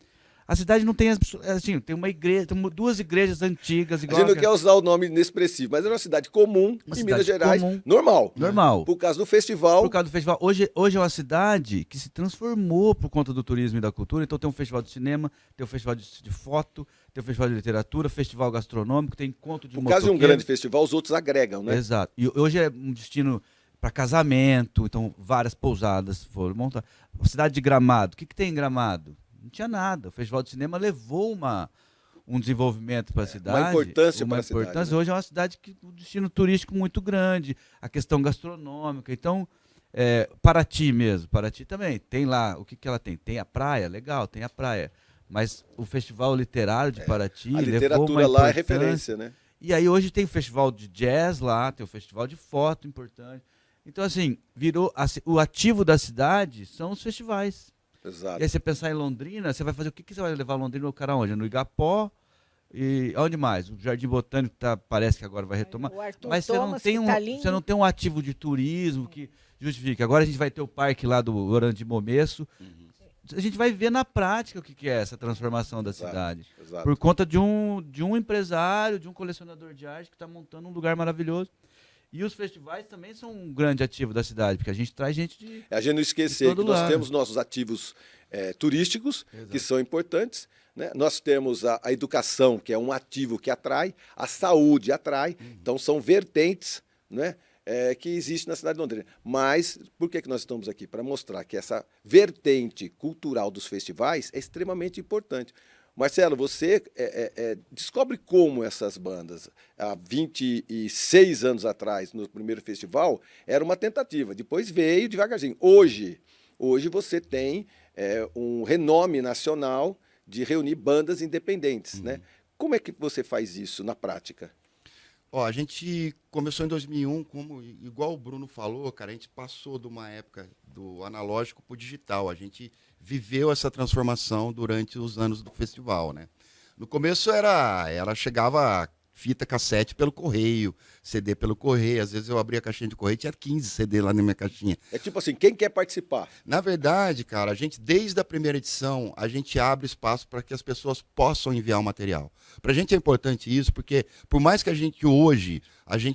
A cidade não tem, assim, tem uma igreja, tem 2 igrejas antigas. A Igual gente não quer usar o nome inexpressivo, mas é uma cidade comum Uma em cidade Minas Gerais, comum. normal. Normal. Por causa do festival. Por causa do festival. Hoje é uma cidade que se transformou por conta do turismo e da cultura. Então tem um festival de cinema, tem um festival de foto, tem um festival de literatura, festival gastronômico, tem encontro de Por causa de um motoqueiro. grande festival, os outros agregam, né? Exato. E hoje é um destino para casamento, então várias pousadas foram montadas. A cidade de Gramado, o que tem em Gramado? Não tinha nada. O Festival de Cinema levou um desenvolvimento para a cidade. Uma importância para a cidade. Né? Hoje é uma cidade que um destino turístico muito grande, a questão gastronômica. Então, Paraty mesmo, Paraty também tem lá, o que ela tem? Tem a praia, legal, tem a praia. Mas o Festival Literário de Paraty A levou literatura uma lá é importância. referência, né? E aí hoje tem o festival de jazz lá, tem o festival de foto importante. Então, assim, virou o ativo da cidade são os festivais. Exato. E aí você pensar em Londrina, você vai fazer o que você vai levar Londrina? O cara onde? No Igapó e onde mais? O Jardim Botânico parece que agora vai retomar. O Arthur Mas Thomas, você não tem um ativo de turismo que justifique. Agora a gente vai ter o parque lá do Orlando de Momesso. A gente vai ver na prática o que é essa transformação da cidade. Exato. Por conta de um empresário, de um colecionador de arte que está montando um lugar maravilhoso. E os festivais também são um grande ativo da cidade, porque a gente traz gente de. A gente não esquecer todo que nós lado. temos nossos ativos turísticos, que são importantes. Né? Nós temos a educação, que é um ativo que atrai, a saúde atrai. Então, são vertentes, né? Que existe na cidade de Londrina. Mas por que nós estamos aqui? Para mostrar que essa vertente cultural dos festivais é extremamente importante. Marcelo, você descobre como essas bandas, há 26 anos atrás, no primeiro festival, era uma tentativa, depois veio devagarzinho. Hoje você tem um renome nacional de reunir bandas independentes. Né? Como é que você faz isso na prática? A gente começou em 2001, igual o Bruno falou, cara, a gente passou de uma época do analógico para o digital. A gente viveu essa transformação durante os anos do festival, né? No começo chegava fita cassete pelo correio, CD pelo correio. Às vezes eu abria a caixinha de correio e tinha 15 CD lá na minha caixinha. É tipo assim, quem quer participar? Na verdade, cara, a gente, desde a primeira edição, a gente abre espaço para que as pessoas possam enviar o material. Para a gente é importante isso, porque por mais que a gente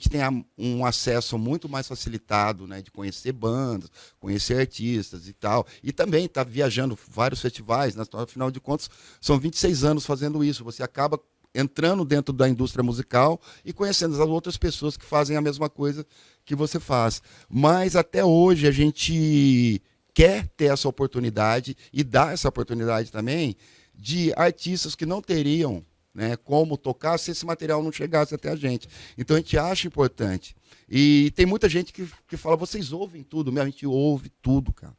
tenha um acesso muito mais facilitado, né, de conhecer bandas, conhecer artistas e tal, e também tá viajando vários festivais, né, afinal de contas, são 26 anos fazendo isso. Você acaba entrando dentro da indústria musical e conhecendo as outras pessoas que fazem a mesma coisa que você faz. Mas até hoje a gente quer ter essa oportunidade e dar essa oportunidade também de artistas que não teriam, né, como tocar se esse material não chegasse até a gente. Então a gente acha importante. E tem muita gente que fala, vocês ouvem tudo? A gente ouve tudo, cara.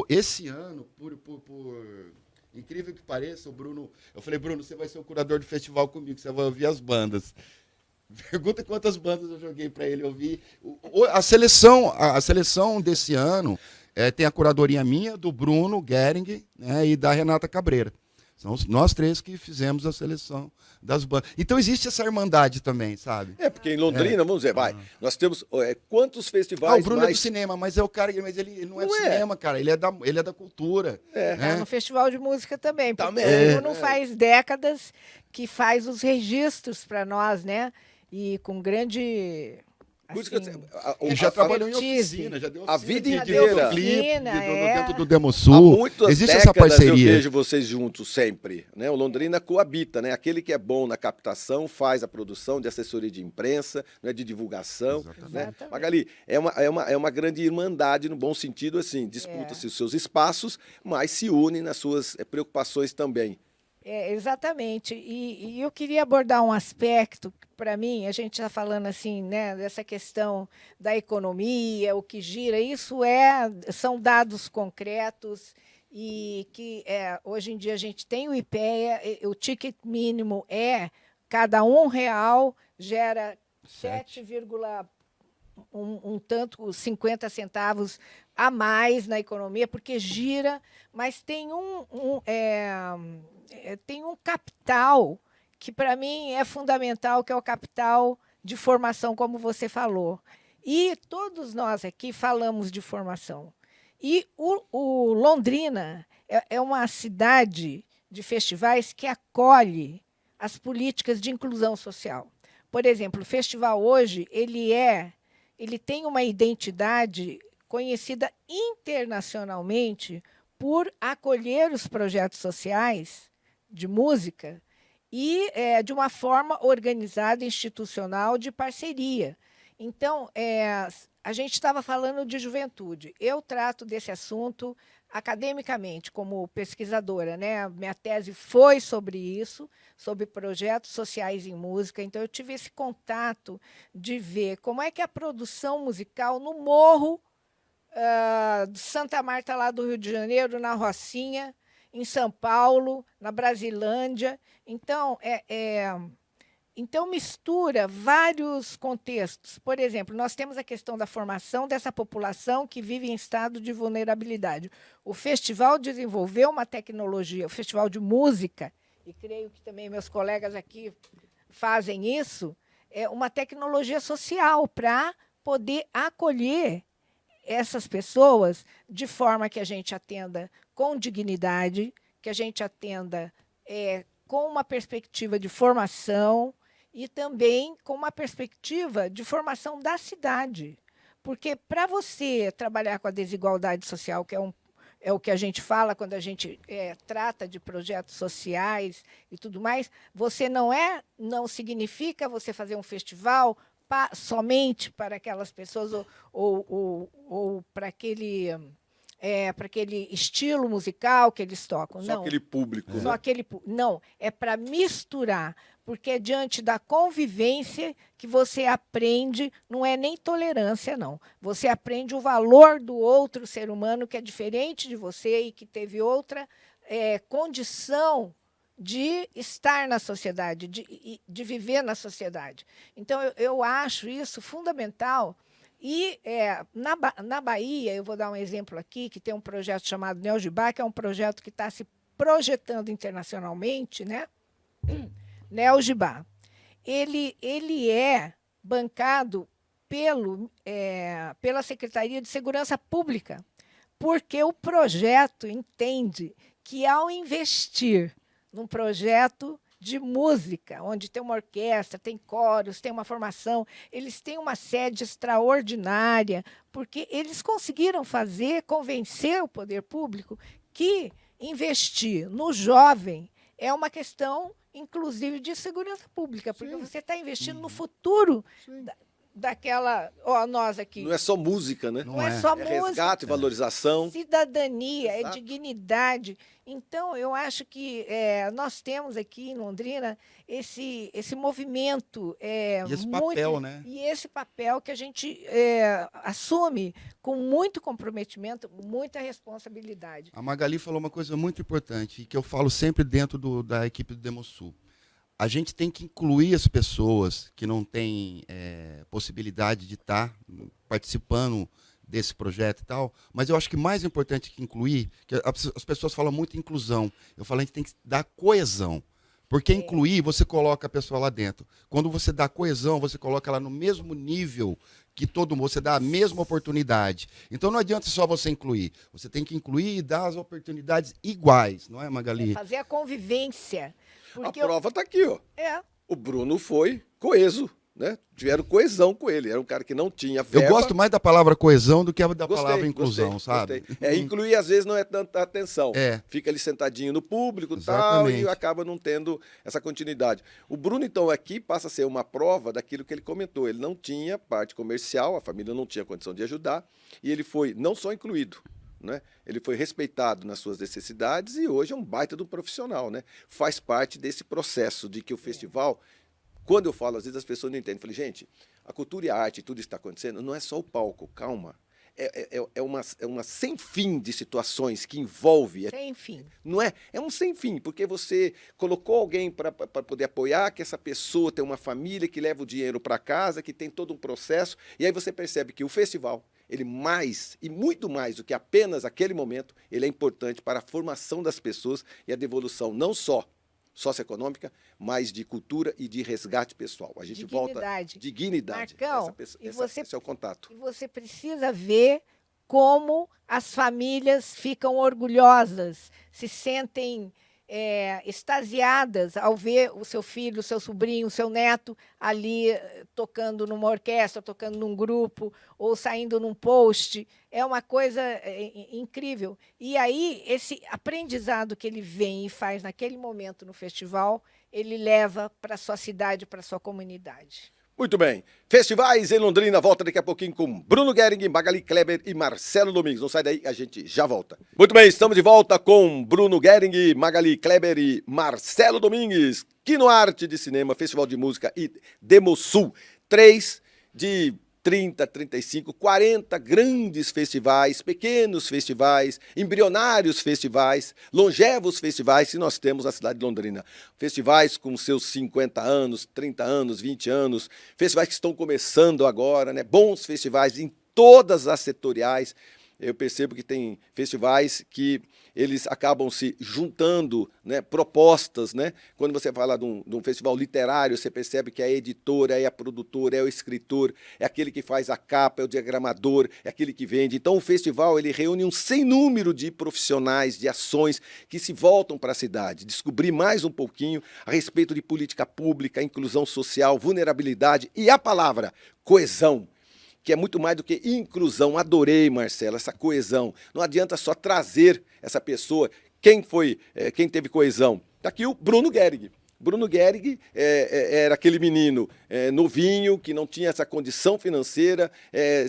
Esse ano, por incrível que pareça, o Bruno... Eu falei, Bruno, você vai ser o curador do festival comigo, você vai ouvir as bandas. Pergunta quantas bandas eu joguei para ele ouvir. A seleção desse ano tem a curadoria minha, do Bruno Gering, né, e da Renata Cabreira. São nós três que fizemos a seleção das bandas. Então existe essa irmandade também, sabe? Porque em Londrina, vamos dizer, nós temos quantos Ah, festivais o Bruno é do mais... cinema, mas é o cara, mas ele não é do Não é. cinema, cara. Ele é da cultura. É. Tá no Festival de Música também. Porque Também, o Bruno faz décadas que faz os registros para nós, né? E com grande... Por isso que assim, Ele já trabalhou em expertise. oficina, já deu A oficina vida de inteira. videoclipe, Oficina, dentro do Há Demosul. muitas Existe essa décadas eu parceria. vejo vocês juntos sempre, né? O Londrina coabita, né? Aquele que é bom na captação faz a produção de assessoria de imprensa, né? De divulgação, Exatamente. né? Exatamente. Magali, é uma grande irmandade no bom sentido, assim, disputa-se os seus espaços, mas se unem nas suas preocupações também. Exatamente. E eu queria abordar um aspecto que, para mim, a gente está falando assim, né, dessa questão da economia, o que gira, são dados concretos e que hoje em dia a gente tem o IPEA, o ticket mínimo cada R$1 gera 50 centavos a mais na economia, porque gira, mas tem tem um capital que, para mim, é fundamental, que é o capital de formação, como você falou. E todos nós aqui falamos de formação. E o Londrina é uma cidade de festivais que acolhe as políticas de inclusão social. Por exemplo, o festival hoje ele tem uma identidade conhecida internacionalmente por acolher os projetos sociais de música e de uma forma organizada, institucional, de parceria. Então, a gente estava falando de juventude. Eu trato desse assunto academicamente, como pesquisadora, né? Minha tese foi sobre isso, sobre projetos sociais em música. Então, eu tive esse contato de ver como é que a produção musical no Morro de Santa Marta, lá do Rio de Janeiro, na Rocinha, em São Paulo, na Brasilândia. Então, então mistura vários contextos. Por exemplo, nós temos a questão da formação dessa população que vive em estado de vulnerabilidade. O festival desenvolveu uma tecnologia, o festival de música, e creio que também meus colegas aqui fazem isso, uma tecnologia social para poder acolher essas pessoas de forma que a gente atenda com dignidade, que a gente atenda com uma perspectiva de formação e também com uma perspectiva de formação da cidade. Porque, para você trabalhar com a desigualdade social, que é o que a gente fala quando a gente trata de projetos sociais e tudo mais, você não significa você fazer um festival somente para aquelas pessoas ou para aquele estilo musical que eles tocam. Só não. aquele público, Só né? aquele não, é para misturar, porque é diante da convivência que você aprende, não é nem tolerância, não. Você aprende o valor do outro ser humano que é diferente de você e que teve outra condição de estar na sociedade, de viver na sociedade. Então, eu acho isso fundamental. E na Bahia, eu vou dar um exemplo aqui, que tem um projeto chamado Neogibá, que é um projeto que está se projetando internacionalmente, né? Neogibá. Ele é bancado pela Secretaria de Segurança Pública, porque o projeto entende que, ao investir num projeto de música, onde tem uma orquestra, tem coros, tem uma formação, eles têm uma sede extraordinária, porque eles conseguiram convencer o poder público que investir no jovem é uma questão, inclusive, de segurança pública, porque você está investindo no futuro daquela... nós aqui. Não é só música, né? Não é só música. Resgate, valorização. Cidadania, Exato. dignidade. Então, eu acho que nós temos aqui em Londrina esse movimento. E esse papel, né? E esse papel que a gente assume com muito comprometimento, muita responsabilidade. A Magali falou uma coisa muito importante, e que eu falo sempre dentro da equipe do Demosul. A gente tem que incluir as pessoas que não têm possibilidade de estar participando desse projeto e tal, mas eu acho que mais importante que incluir, que as pessoas falam muito em inclusão, eu falo, a gente tem que dar coesão. Porque incluir, você coloca a pessoa lá dentro. Quando você dá coesão, você coloca ela no mesmo nível que todo mundo, você dá a mesma oportunidade. Então não adianta só você incluir, você tem que incluir e dar as oportunidades iguais, não é, Magali? Fazer a convivência. A prova está aqui, ó. É. O Bruno foi coeso, né? Tiveram coesão com ele. Era um cara que não tinha verba. Eu gosto mais da palavra coesão do que da Gostei, palavra inclusão, gostei, sabe? gostei. Incluir às vezes não é tanta atenção. É. Fica ali sentadinho no público e tal, Exatamente. e acaba não tendo essa continuidade. O Bruno, então, aqui passa a ser uma prova daquilo que ele comentou. Ele não tinha parte comercial, a família não tinha condição de ajudar, e ele foi não só incluído, né? Ele foi respeitado nas suas necessidades e hoje é um baita do profissional, né? Faz parte desse processo de que o festival, quando eu falo, às vezes as pessoas não entendem. Eu falei, gente, a cultura e a arte, tudo isso está acontecendo, não é só o palco, calma. É uma sem fim de situações que envolve. Sem fim. Não é? É um sem fim, porque você colocou alguém para poder apoiar, que essa pessoa tem uma família que leva o dinheiro para casa, que tem todo um processo, e aí você percebe que o festival, ele mais e muito mais do que apenas aquele momento, ele é importante para a formação das pessoas e a devolução não só socioeconômica, mas de cultura e de resgate pessoal. A gente volta dignidade. Marcão, Esse é o contato. E você precisa ver como as famílias ficam orgulhosas, se sentem extasiadas ao ver o seu filho, o seu sobrinho, o seu neto ali tocando numa orquestra, tocando num grupo ou saindo num post. É uma coisa incrível. E aí, esse aprendizado que ele vem e faz naquele momento no festival, ele leva para a sua cidade, para a sua comunidade. Muito bem. Festivais em Londrina, volta daqui a pouquinho com Bruno Gehring, Magali Kleber e Marcelo Domingues. Não sai daí, a gente já volta. Muito bem, estamos de volta com Bruno Gehring, Magali Kleber e Marcelo Domingues. Kino Arte de Cinema, Festival de Música e Demosul. 3 de 30, 35, 40 grandes festivais, pequenos festivais, embrionários festivais, longevos festivais que nós temos na cidade de Londrina. Festivais com seus 50 anos, 30 anos, 20 anos, festivais que estão começando agora, né? Bons festivais em todas as setoriais. Eu percebo que tem festivais que eles acabam se juntando, né, propostas, né? Quando você fala de um festival literário, você percebe que é a editora, é a produtora, é o escritor, é aquele que faz a capa, é o diagramador, é aquele que vende. Então o festival ele reúne um sem número de profissionais, de ações que se voltam para a cidade. Descobrir mais um pouquinho a respeito de política pública, inclusão social, vulnerabilidade e a palavra coesão, que é muito mais do que inclusão. Adorei, Marcelo, essa coesão. Não adianta só trazer essa pessoa. Quem teve coesão? Está aqui o Bruno Gehring. Bruno Gehring era aquele menino novinho, que não tinha essa condição financeira,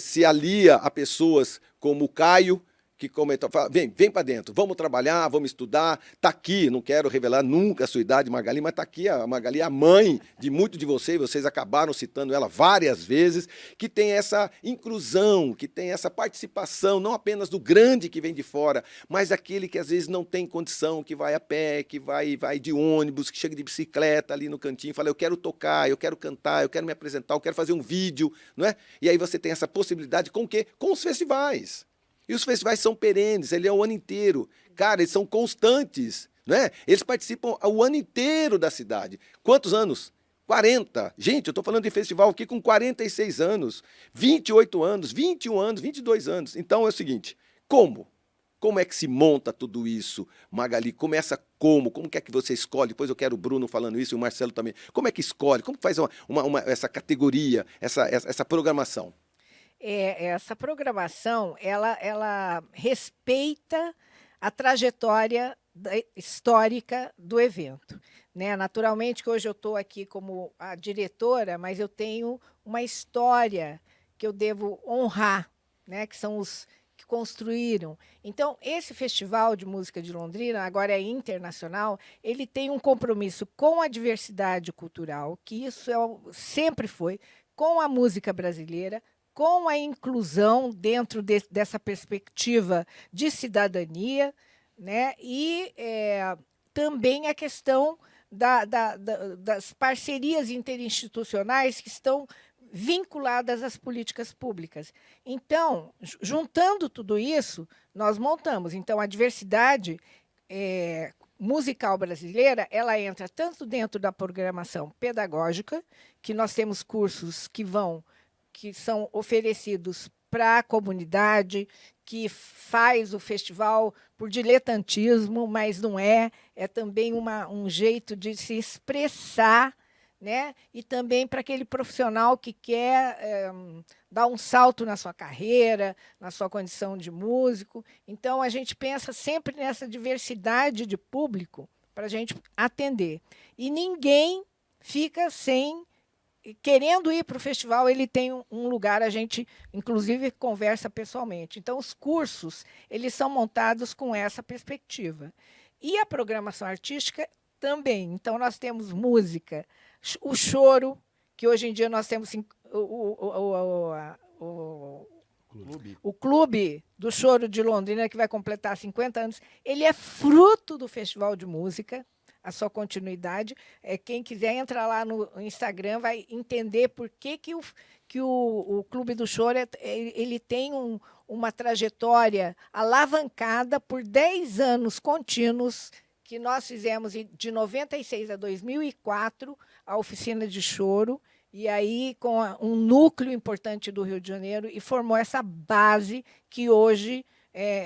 se alia a pessoas como o Caio, que comentou, fala, vem para dentro, vamos trabalhar, vamos estudar, está aqui, não quero revelar nunca a sua idade, Magali, mas está aqui, a Magali é a mãe de muitos de vocês acabaram citando ela várias vezes, que tem essa inclusão, que tem essa participação, não apenas do grande que vem de fora, mas daquele que às vezes não tem condição, que vai a pé, que vai de ônibus, que chega de bicicleta ali no cantinho, fala, eu quero tocar, eu quero cantar, eu quero me apresentar, eu quero fazer um vídeo, não é? E aí você tem essa possibilidade com o quê? Com os festivais. E os festivais são perenes, ele é o ano inteiro. Cara, eles são constantes, né? Eles participam o ano inteiro da cidade. Quantos anos? 40. Gente, eu estou falando de festival aqui com 46 anos, 28 anos, 21 anos, 22 anos. Então é o seguinte, como? Como é que se monta tudo isso, Magali? Começa como? Como que é que você escolhe? Depois eu quero o Bruno falando isso e o Marcelo também. Como é que escolhe? Como faz essa categoria, essa programação? Essa programação, ela respeita a trajetória histórica do evento, né? Naturalmente que hoje eu estou aqui como a diretora, mas eu tenho uma história que eu devo honrar, né? Que são os que construíram. Então, esse Festival de Música de Londrina, agora é internacional, ele tem um compromisso com a diversidade cultural, que isso sempre foi, com a música brasileira, com a inclusão dentro dessa perspectiva de cidadania, né? E também a questão das parcerias interinstitucionais que estão vinculadas às políticas públicas. Então, juntando tudo isso, nós montamos. Então, a diversidade musical brasileira, ela entra tanto dentro da programação pedagógica, que nós temos cursos que são oferecidos para a comunidade, que faz o festival por diletantismo, mas não é também um jeito de se expressar, né? E também para aquele profissional que quer dar um salto na sua carreira, na sua condição de músico. Então, a gente pensa sempre nessa diversidade de público para a gente atender. E ninguém fica sem... Querendo ir para o festival, ele tem um lugar, a gente, inclusive, conversa pessoalmente. Então, os cursos eles são montados com essa perspectiva. E a programação artística também. Então, nós temos música, o choro, que hoje em dia nós temos o Clube do Choro de Londrina, que vai completar 50 anos. Ele é fruto do Festival de Música, a sua continuidade. Quem quiser entrar lá no Instagram vai entender por que o Clube do Choro ele tem uma trajetória alavancada por 10 anos contínuos, que nós fizemos de 96 a 2004, a oficina de choro, e aí com um núcleo importante do Rio de Janeiro, e formou essa base que hoje...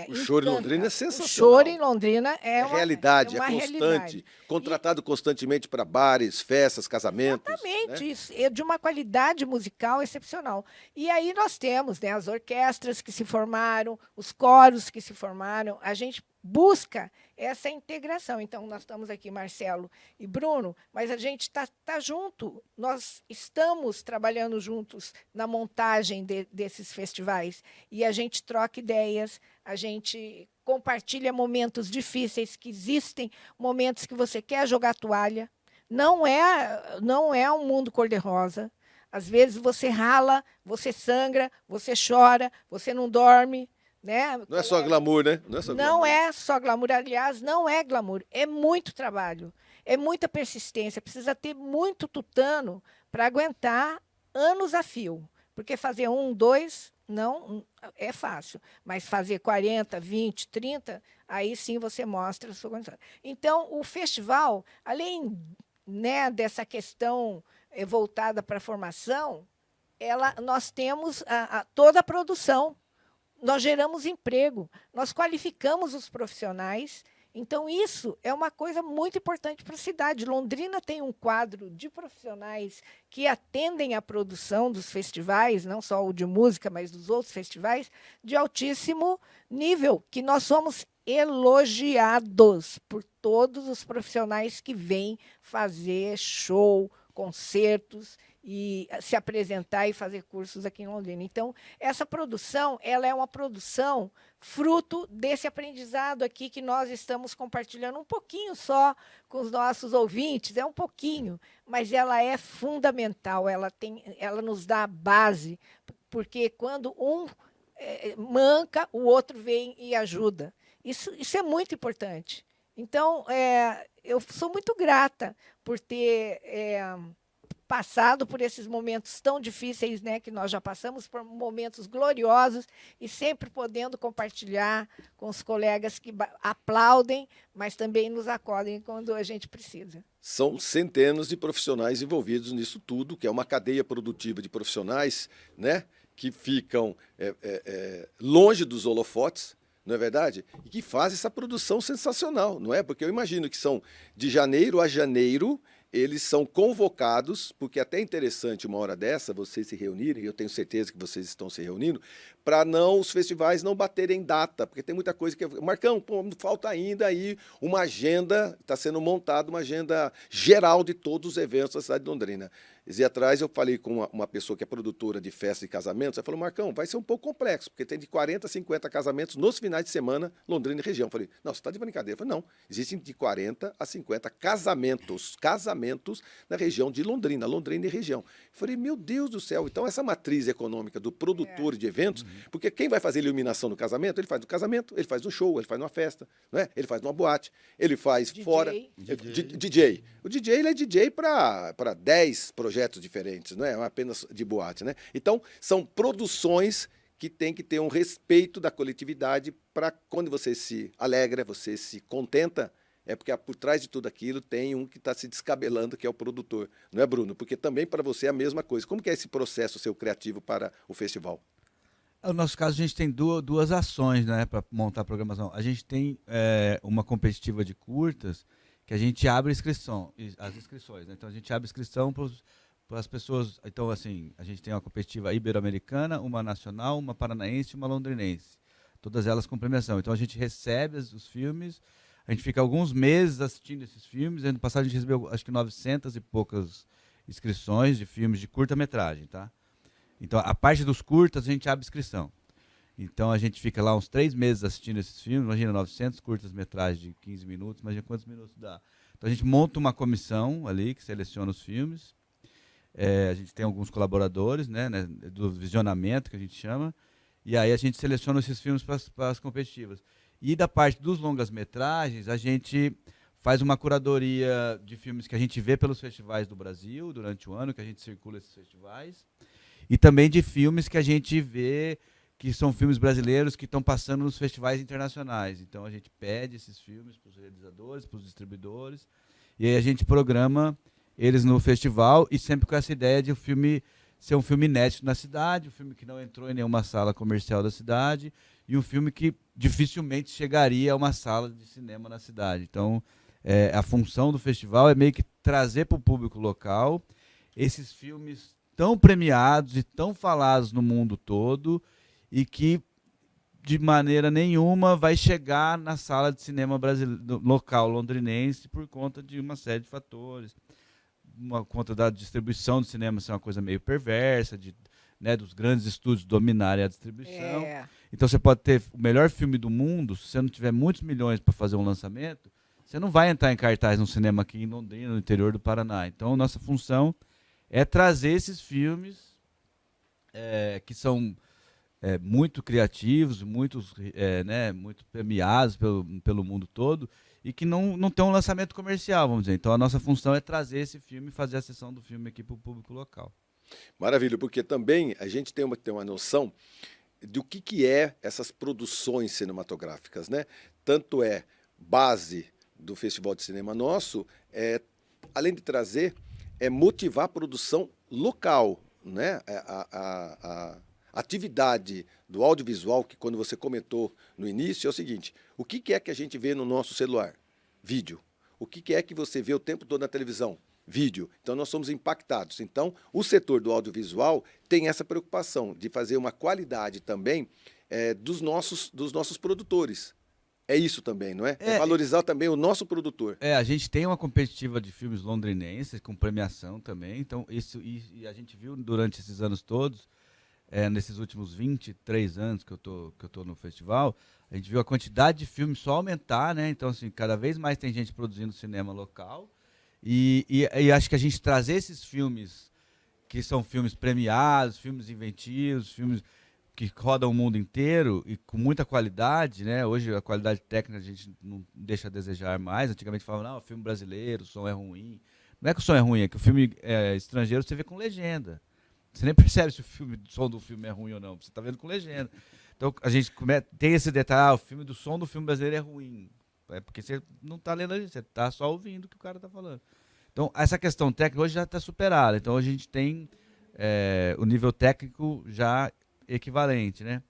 O choro em Londrina é sensacional. O choro em Londrina é uma realidade, uma é constante, realidade. contratado constantemente para bares, festas, casamentos. Exatamente, né? isso é de uma qualidade musical excepcional. E aí nós temos, né, as orquestras que se formaram, os coros que se formaram, a gente busca essa integração. Então, nós estamos aqui, Marcelo e Bruno, mas a gente está junto, nós estamos trabalhando juntos na montagem desses festivais, e a gente troca ideias, a gente compartilha momentos difíceis que existem, momentos que você quer jogar toalha. Não é um mundo cor-de-rosa. Às vezes você rala, você sangra, você chora, você não dorme. Né? Não é só glamour, né? Não é só glamour. Aliás, não é glamour. É muito trabalho, é muita persistência. Precisa ter muito tutano para aguentar anos a fio. Porque fazer 1, 2... não é fácil, mas fazer 40, 20, 30, aí sim você mostra a sua condição. Então, o festival, além, né, dessa questão voltada para a formação, nós temos toda a produção, nós geramos emprego, nós qualificamos os profissionais. Então, isso é uma coisa muito importante para a cidade. Londrina tem um quadro de profissionais que atendem à produção dos festivais, não só o de música, mas dos outros festivais, de altíssimo nível, que nós somos elogiados por todos os profissionais que vêm fazer show, concertos, e se apresentar e fazer cursos aqui em Londrina. Então, essa produção ela é uma produção fruto desse aprendizado aqui que nós estamos compartilhando um pouquinho só com os nossos ouvintes, é um pouquinho, mas ela é fundamental, ela nos dá a base, porque quando um manca, o outro vem e ajuda. Isso é muito importante. Então, eu sou muito grata por ter... passado por esses momentos tão difíceis, né, que nós já passamos, por momentos gloriosos, e sempre podendo compartilhar com os colegas que aplaudem, mas também nos acodem quando a gente precisa. São centenas de profissionais envolvidos nisso tudo, que é uma cadeia produtiva de profissionais, né, que ficam longe dos holofotes, não é verdade? E que fazem essa produção sensacional, não é? Porque eu imagino que são de janeiro a janeiro, eles são convocados, porque é até interessante uma hora dessa vocês se reunirem, eu tenho certeza que vocês estão se reunindo, para os festivais não baterem data, porque tem muita coisa que... Marcão, pô, falta ainda aí uma agenda, está sendo montada uma agenda geral de todos os eventos da cidade de Londrina. Dias atrás eu falei com uma pessoa que é produtora de festas e casamentos, ela falou, Marcão, vai ser um pouco complexo, porque tem de 40 a 50 casamentos nos finais de semana, Londrina e região. Eu falei, não, você está de brincadeira. Eu falei, não, existem de 40 a 50 casamentos na região de Londrina e região. Eu falei, meu Deus do céu, então essa matriz econômica do produtor de eventos Porque quem vai fazer iluminação no casamento, ele faz no casamento, ele faz no show, ele faz numa festa, não é? Ele faz numa boate, ele faz DJ. fora. DJ. O DJ ele é DJ para 10 projetos diferentes, não é apenas de boate, né? Então, são produções que tem que ter um respeito da coletividade para quando você se alegra, você se contenta, é porque por trás de tudo aquilo tem um que está se descabelando, que é o produtor. Não é, Bruno? Porque também para você é a mesma coisa. Como que é esse processo seu criativo para o festival? No nosso caso, a gente tem duas ações, né, para montar a programação. A gente tem uma competitiva de curtas que a gente abre as inscrições. Né? Então, a gente abre inscrição para as pessoas. Então, assim, a gente tem uma competitiva ibero-americana, uma nacional, uma paranaense e uma londrinense. Todas elas com premiação. Então, a gente recebe os filmes, a gente fica alguns meses assistindo esses filmes. Ano passado, a gente recebeu, acho que 900 e poucas inscrições de filmes de curta-metragem, tá? Então, a parte dos curtas, a gente abre inscrição. Então, a gente fica lá uns 3 meses assistindo esses filmes. Imagina, 900 curtas-metragens de 15 minutos. Imagina quantos minutos dá. Então, a gente monta uma comissão ali que seleciona os filmes. A gente tem alguns colaboradores, né, do visionamento, que a gente chama. E aí, a gente seleciona esses filmes para as competitivas. E da parte dos longas-metragens, a gente faz uma curadoria de filmes que a gente vê pelos festivais do Brasil durante o ano, que a gente circula esses festivais. E também de filmes que a gente vê que são filmes brasileiros que estão passando nos festivais internacionais. Então, a gente pede esses filmes para os realizadores, para os distribuidores, e aí a gente programa eles no festival, e sempre com essa ideia de o filme ser um filme inédito na cidade, um filme que não entrou em nenhuma sala comercial da cidade, e um filme que dificilmente chegaria a uma sala de cinema na cidade. Então, a função do festival é meio que trazer para o público local esses filmes tão premiados e tão falados no mundo todo e que de maneira nenhuma vai chegar na sala de cinema local londrinense por conta de uma série de fatores. Uma conta da distribuição do cinema ser uma coisa meio perversa, né, dos grandes estúdios dominarem a distribuição. Então você pode ter o melhor filme do mundo, se você não tiver muitos milhões para fazer um lançamento, você não vai entrar em cartaz no cinema aqui em Londrina, no interior do Paraná. Então, nossa função é trazer esses filmes que são muito criativos, muito premiados pelo mundo todo e que não tem um lançamento comercial, vamos dizer. Então, a nossa função é trazer esse filme e fazer a sessão do filme aqui para o público local. Maravilha, porque também a gente tem uma noção do que é essas produções cinematográficas, né? Tanto é base do Festival de Cinema nosso, além de trazer, motivar a produção local, né? A atividade do audiovisual, que quando você comentou no início, é o seguinte: o que é que a gente vê no nosso celular? Vídeo. O que é que você vê o tempo todo na televisão? Vídeo. Então, nós somos impactados. Então, o setor do audiovisual tem essa preocupação de fazer uma qualidade também dos nossos produtores. É isso também, não é? É valorizar também o nosso produtor. A gente tem uma competitiva de filmes londrinenses com premiação também. Então, e a gente viu durante esses anos todos, nesses últimos 23 anos que eu tô no festival, a gente viu a quantidade de filmes só aumentar, né? Então, assim, cada vez mais tem gente produzindo cinema local. E acho que a gente trazer esses filmes, que são filmes premiados, filmes inventivos, filmes que rodam o mundo inteiro e com muita qualidade, né? Hoje a qualidade técnica a gente não deixa a desejar mais. Antigamente falavam, não, o filme brasileiro, o som é ruim. Não é que o som é ruim, é que o filme estrangeiro você vê com legenda. Você nem percebe se o som do filme é ruim ou não, você está vendo com legenda. Então a gente tem esse detalhe, o som do filme brasileiro é ruim. É porque você não está lendo a legenda, você está só ouvindo o que o cara está falando. Então essa questão técnica hoje já está superada. Então a gente tem o nível técnico já equivalente, né?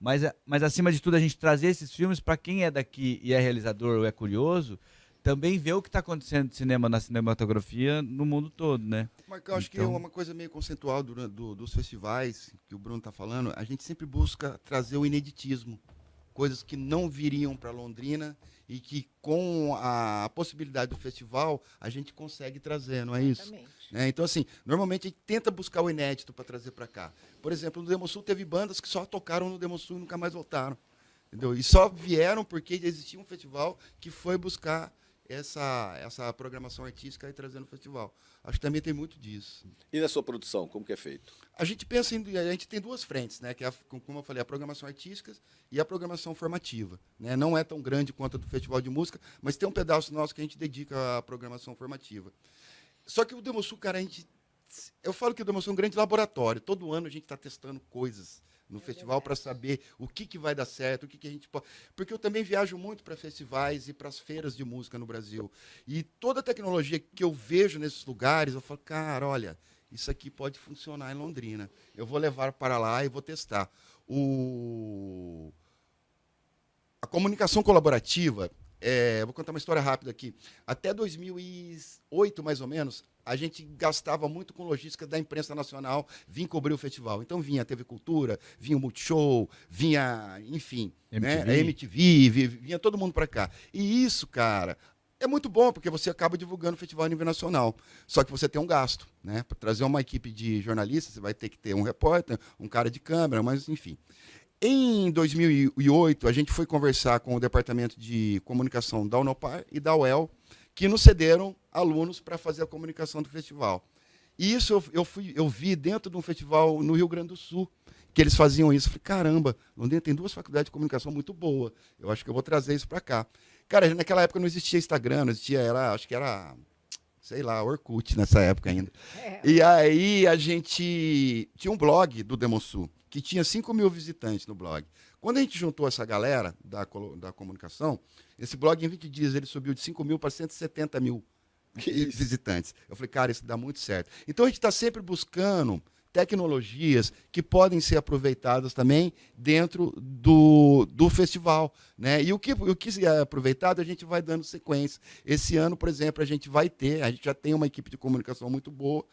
Mas acima de tudo a gente trazer esses filmes para quem é daqui e é realizador ou é curioso, também ver o que está acontecendo de cinema na cinematografia no mundo todo, né? Marcão, acho que é uma coisa meio conceitual dos festivais que o Bruno está falando. A gente sempre busca trazer o ineditismo, coisas que não viriam para Londrina e que com a possibilidade do festival a gente consegue trazer, não é isso? Exatamente. Então, assim, normalmente a gente tenta buscar o inédito para trazer para cá. Por exemplo, no Demosul teve bandas que só tocaram no Demosul e nunca mais voltaram. Entendeu? E só vieram porque existia um festival que foi buscar essa programação artística e trazendo o festival. Acho que também tem muito disso. E na sua produção, como que é feito? A gente pensa a gente tem duas frentes, né? Que é, como eu falei, a programação artística e a programação formativa. Né? Não é tão grande quanto a do Festival de Música, mas tem um pedaço nosso que a gente dedica à programação formativa. Só que o Demosul, cara, eu falo que o Demosul é um grande laboratório. Todo ano a gente está testando coisas no festival para saber o que vai dar certo, o que a gente pode. Porque eu também viajo muito para festivais e para as feiras de música no Brasil. E toda a tecnologia que eu vejo nesses lugares, eu falo, cara, olha, isso aqui pode funcionar em Londrina. Eu vou levar para lá e vou testar. A comunicação colaborativa, vou contar uma história rápida aqui. Até 2008, mais ou menos, a gente gastava muito com logística da imprensa nacional vir cobrir o festival. Então vinha a TV Cultura, vinha o Multishow, vinha, enfim, MTV. Né? A MTV, vinha todo mundo para cá. E isso, cara, é muito bom, porque você acaba divulgando o festival a nível nacional. Só que você tem um gasto, né? Para trazer uma equipe de jornalistas, você vai ter que ter um repórter, um cara de câmera, mas enfim. Em 2008, a gente foi conversar com o departamento de comunicação da Unopar e da UEL, que nos cederam alunos para fazer a comunicação do festival. E isso eu vi dentro de um festival no Rio Grande do Sul, que eles faziam isso. Eu falei, caramba, Londrina tem 2 faculdades de comunicação muito boas. Eu acho que eu vou trazer isso para cá. Cara, naquela época não existia Instagram, não existia, acho que era, sei lá, Orkut nessa época ainda. E aí a gente tinha um blog do Demosul, que tinha 5.000 visitantes no blog. Quando a gente juntou essa galera da comunicação, esse blog em 20 dias ele subiu de 5.000 para 170.000 visitantes. Eu falei, cara, isso dá muito certo. Então a gente está sempre buscando tecnologias que podem ser aproveitadas também dentro do festival. Né? E o que é aproveitado, a gente vai dando sequência. Esse ano, por exemplo, a gente já tem uma equipe de comunicação muito boa,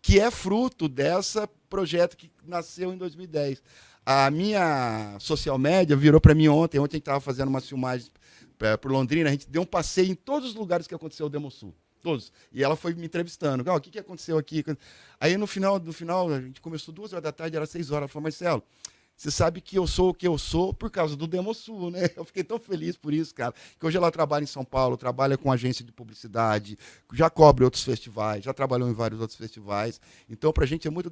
que é fruto desse projeto que nasceu em 2010. A minha social media virou para mim ontem. Ontem a gente estava fazendo umas filmagens por Londrina, a gente deu um passeio em todos os lugares que aconteceu o Demosul. Todos. E ela foi me entrevistando. O que aconteceu aqui? Aí, no final, a gente começou 2 horas da tarde, era 6 horas. Ela falou, Marcelo, você sabe que eu sou o que eu sou por causa do Demosul, né? Eu fiquei tão feliz por isso, cara. Que hoje ela trabalha em São Paulo, trabalha com agência de publicidade, já cobre outros festivais, já trabalhou em vários outros festivais. Então, para a gente é muito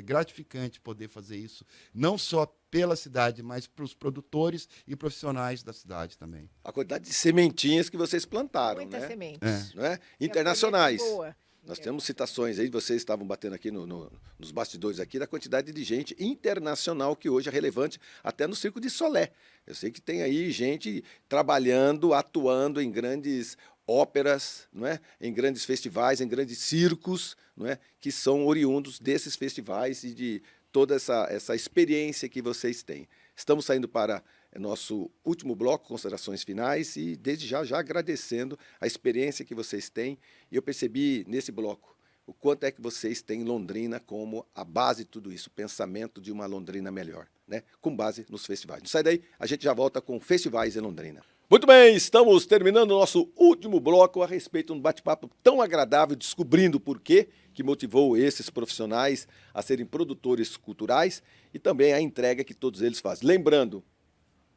gratificante poder fazer isso, não só pela cidade, mas para os produtores e profissionais da cidade também. A quantidade de sementinhas que vocês plantaram, Muitas né? sementes. Não é? E a Internacionais. colheita boa. Nós temos citações aí, vocês estavam batendo aqui nos bastidores aqui, da quantidade de gente internacional que hoje é relevante, até no Circo de Solé. Eu sei que tem aí gente trabalhando, atuando em grandes óperas, não é? Em grandes festivais, em grandes circos, não é? Que são oriundos desses festivais e de toda essa experiência que vocês têm. Estamos saindo para nosso último bloco, considerações finais, e desde já agradecendo a experiência que vocês têm. E eu percebi nesse bloco o quanto é que vocês têm Londrina como a base de tudo isso, o pensamento de uma Londrina melhor, né? Com base nos festivais. Não sai daí, a gente já volta com festivais em Londrina. Muito bem, estamos terminando o nosso último bloco a respeito de um bate-papo tão agradável, descobrindo o porquê que motivou esses profissionais a serem produtores culturais e também a entrega que todos eles fazem. Lembrando,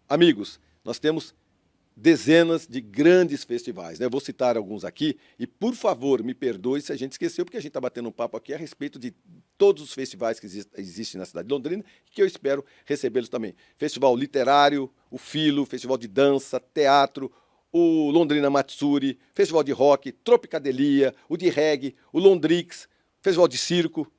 amigos, nós temos dezenas de grandes festivais, né? Eu vou citar alguns aqui e, por favor, me perdoe se a gente esqueceu, porque a gente está batendo um papo aqui a respeito de todos os festivais que existem na cidade de Londrina e que eu espero recebê-los também. Festival Literário, o Filo, Festival de Dança, Teatro, o Londrina Matsuri, Festival de Rock, Tropicadelia, o de Reggae, o Londrix, Festival de Circo,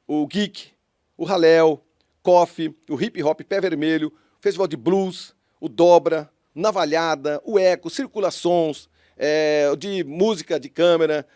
o Geek, o Halel, Coffee, o Hip Hop Pé Vermelho, Festival de Blues, o Dobra, Navalhada, o Eco, Circulações, de música de câmera,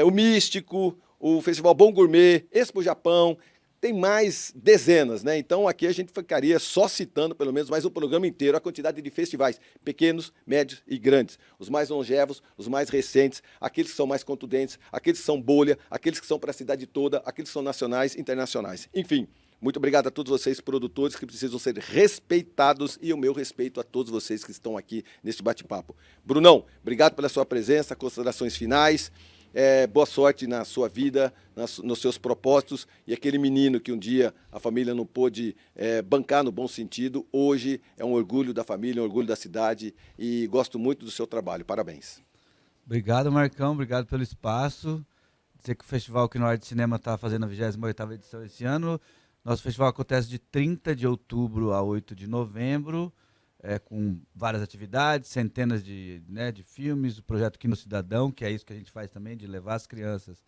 o Místico, o Festival Bom Gourmet, Expo Japão, tem mais dezenas, né? Então aqui a gente ficaria só citando pelo menos mais um programa inteiro a quantidade de festivais, pequenos, médios e grandes. Os mais longevos, os mais recentes, aqueles que são mais contundentes, aqueles que são bolha, aqueles que são para a cidade toda, aqueles que são nacionais, internacionais. Enfim, muito obrigado a todos vocês, produtores, que precisam ser respeitados, e o meu respeito a todos vocês que estão aqui neste bate-papo. Brunão, obrigado pela sua presença, considerações finais. boa sorte na sua vida, nos seus propósitos. E aquele menino que um dia a família não pôde bancar no bom sentido, hoje é um orgulho da família, um orgulho da cidade. E gosto muito do seu trabalho. Parabéns. Obrigado, Marcão. Obrigado pelo espaço. Dizer que o Festival Aqui no Arte Cinema está fazendo a 28ª edição esse ano. Nosso festival acontece de 30 de outubro a 8 de novembro, com várias atividades, centenas de filmes, o projeto Quino Cidadão, que é isso que a gente faz também, de levar as crianças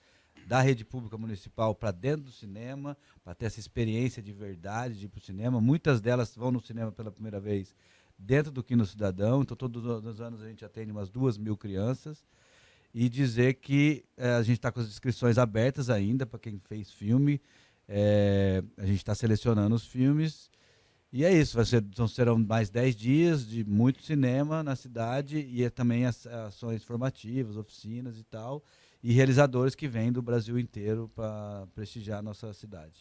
da rede pública municipal para dentro do cinema, para ter essa experiência de verdade de ir para o cinema. Muitas delas vão no cinema pela primeira vez dentro do Quino Cidadão, então todos os anos a gente atende umas 2.000 crianças. E dizer que a gente está com as inscrições abertas ainda para quem fez filme. A gente está selecionando os filmes. E é isso, serão mais 10 dias de muito cinema na cidade e também ações formativas, oficinas e tal. E realizadores que vêm do Brasil inteiro para prestigiar a nossa cidade.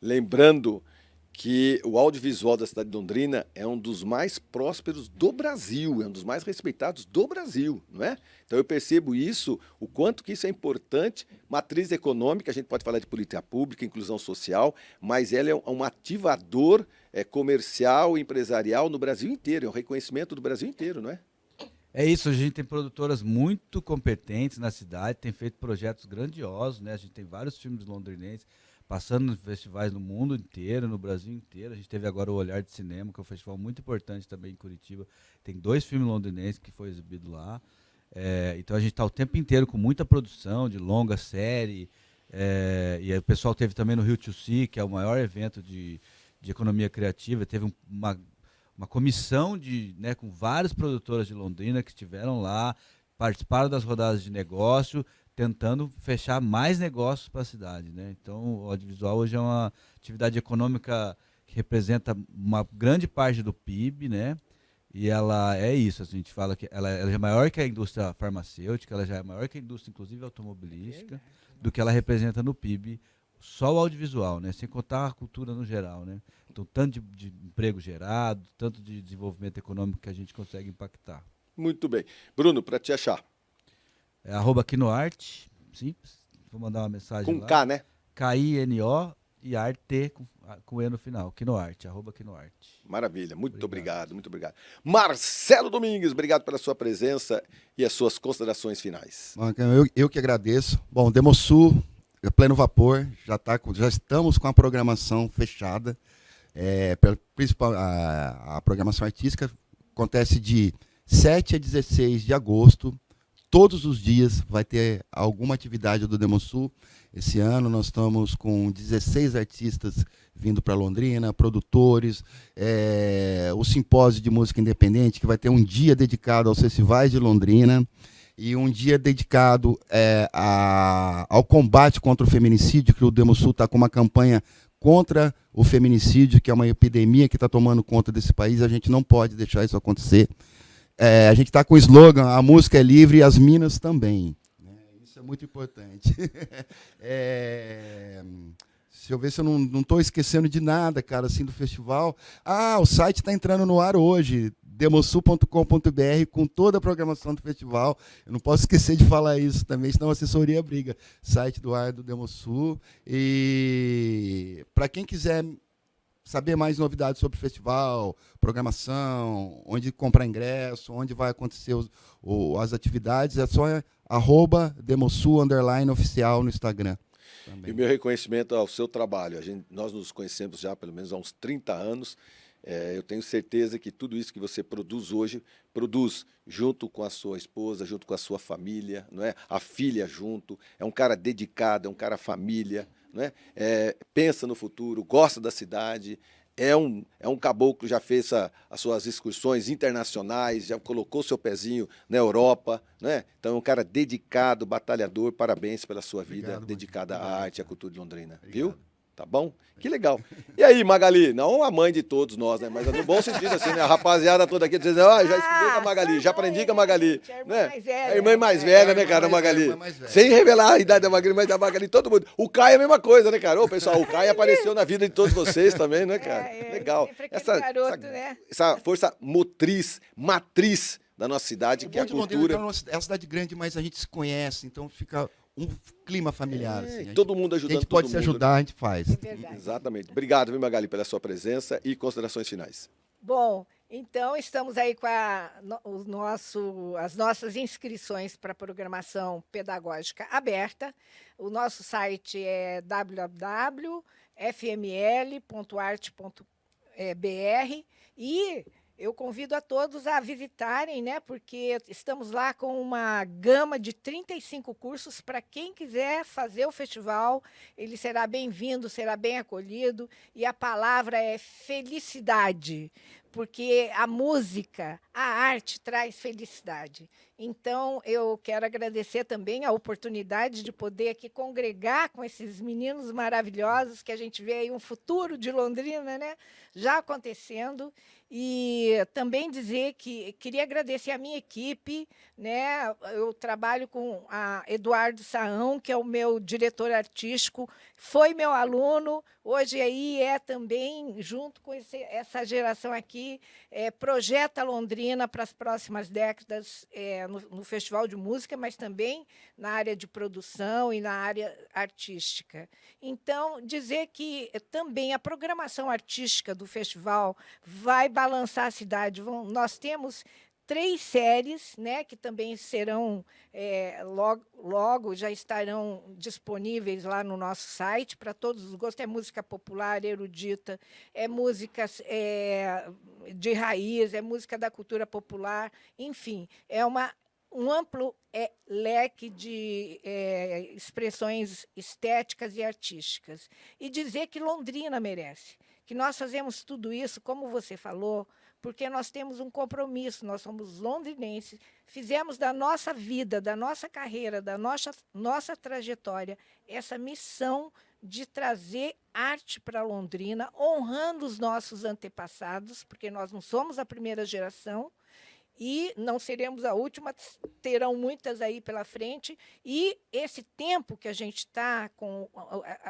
Lembrando que o audiovisual da cidade de Londrina é um dos mais prósperos do Brasil, é um dos mais respeitados do Brasil, não é? Então eu percebo isso, o quanto que isso é importante, matriz econômica, a gente pode falar de política pública, inclusão social, mas ela é um ativador comercial, empresarial no Brasil inteiro, é um reconhecimento do Brasil inteiro, não é? É isso, a gente tem produtoras muito competentes na cidade, tem feito projetos grandiosos, né? A gente tem vários filmes londrinenses, passando em festivais no mundo inteiro, no Brasil inteiro. A gente teve agora o Olhar de Cinema, que é um festival muito importante também em Curitiba. Tem 2 filmes londrinenses que foi exibido lá. Então a gente está o tempo inteiro com muita produção de longa série. E aí o pessoal teve também no Rio to See, que é o maior evento de economia criativa. Teve uma comissão com várias produtoras de Londrina que estiveram lá, participaram das rodadas de negócio, tentando fechar mais negócios para a cidade, né? Então, o audiovisual hoje é uma atividade econômica que representa uma grande parte do PIB, né? E ela é isso, a gente fala que ela é maior que a indústria farmacêutica, ela já é maior que a indústria, inclusive, automobilística, do que ela representa no PIB, só o audiovisual, né? Sem contar a cultura no geral, né? Então, tanto de emprego gerado, tanto de desenvolvimento econômico que a gente consegue impactar. Muito bem. Bruno, para te achar. @Quinoarte, simples. Vou mandar uma mensagem Com lá. K, né? K-I-N-O e arte com E no final. Quinoarte, @Quinoarte. Maravilha, muito obrigado, muito obrigado. Marcelo Domingues, obrigado pela sua presença e as suas considerações finais. Eu que agradeço. Bom, Demosul, pleno vapor, já estamos com a programação fechada. A programação artística acontece de 7 a 16 de agosto. Todos os dias vai ter alguma atividade do Demosul. Esse ano nós estamos com 16 artistas vindo para Londrina, produtores, o simpósio de música independente, que vai ter um dia dedicado aos festivais de Londrina e um dia dedicado ao combate contra o feminicídio, que o Demosul está com uma campanha contra o feminicídio, que é uma epidemia que está tomando conta desse país. A gente não pode deixar isso acontecer. A gente está com o slogan, a música é livre e as minas também. Isso é muito importante. Se eu ver se eu não estou esquecendo de nada, cara, assim, do festival. O site está entrando no ar hoje, demosul.com.br, com toda a programação do festival. Eu não posso esquecer de falar isso também, senão a assessoria briga. Site do ar do Demosul. E para quem quiser saber mais novidades sobre o festival, programação, onde comprar ingresso, onde vai acontecer as atividades, é só @Demosul_oficial no Instagram. E o meu reconhecimento ao seu trabalho. Nós nos conhecemos já pelo menos há uns 30 anos. Eu tenho certeza que tudo isso que você produz hoje, produz junto com a sua esposa, junto com a sua família, não é? A filha junto. É um cara dedicado, é um cara família. Não é? Pensa no futuro, gosta da cidade, é um caboclo, já fez as suas excursões internacionais, já colocou seu pezinho na Europa, não é? Então é um cara dedicado, batalhador, parabéns pela sua vida dedicada à arte e à cultura de Londrina, viu? Tá bom? Que legal. E aí, Magali, não a mãe de todos nós, né? Mas no bom sentido, assim, né? A rapaziada toda aqui dizendo, já estudei com a Magali, já aprendi com a Magali. Né? A irmã mais velha, né, cara, a Magali? Sem revelar a idade da Magali, mas da Magali, todo mundo. O Caio é a mesma coisa, né, cara? Ô, pessoal, o Caio apareceu na vida de todos vocês também, né, cara? Legal. Essa força matriz da nossa cidade, que é a cultura. É uma cidade grande, mas a gente se conhece, então fica um clima familiar. É, Assim. todo mundo A ajudando gente todo pode se mundo. ajudar, a gente faz. É verdade. Exatamente. Obrigado, viu, Magali, pela sua presença e considerações finais. Bom, então estamos aí com as nossas inscrições para a programação pedagógica aberta. O nosso site é www.fml.arte.br e eu convido a todos a visitarem, né, porque estamos lá com uma gama de 35 cursos para quem quiser fazer o festival. Ele será bem-vindo, será bem acolhido e a palavra é felicidade, porque a música, a arte traz felicidade. Então, eu quero agradecer também a oportunidade de poder aqui congregar com esses meninos maravilhosos, que a gente vê aí um futuro de Londrina, né, já acontecendo. E também dizer que queria agradecer a minha equipe, né? Eu trabalho com a Eduardo Saão, que é o meu diretor artístico, foi meu aluno, hoje aí é também, junto com essa geração aqui, projeta Londrina para as próximas décadas no Festival de Música, mas também na área de produção e na área artística. Então, dizer que também a programação artística do festival vai balançar a cidade. Nós temos 3 séries, né, que também serão, logo já estarão disponíveis lá no nosso site, para todos os gostos. É música popular, erudita, é música de raiz, é música da cultura popular, enfim, é um amplo leque de expressões estéticas e artísticas. E dizer que Londrina merece, que nós fazemos tudo isso, como você falou, porque nós temos um compromisso, nós somos londrinenses, fizemos da nossa vida, da nossa carreira, da nossa trajetória, essa missão de trazer arte para Londrina, honrando os nossos antepassados, porque nós não somos a primeira geração, e não seremos a última, terão muitas aí pela frente. E esse tempo que a gente está com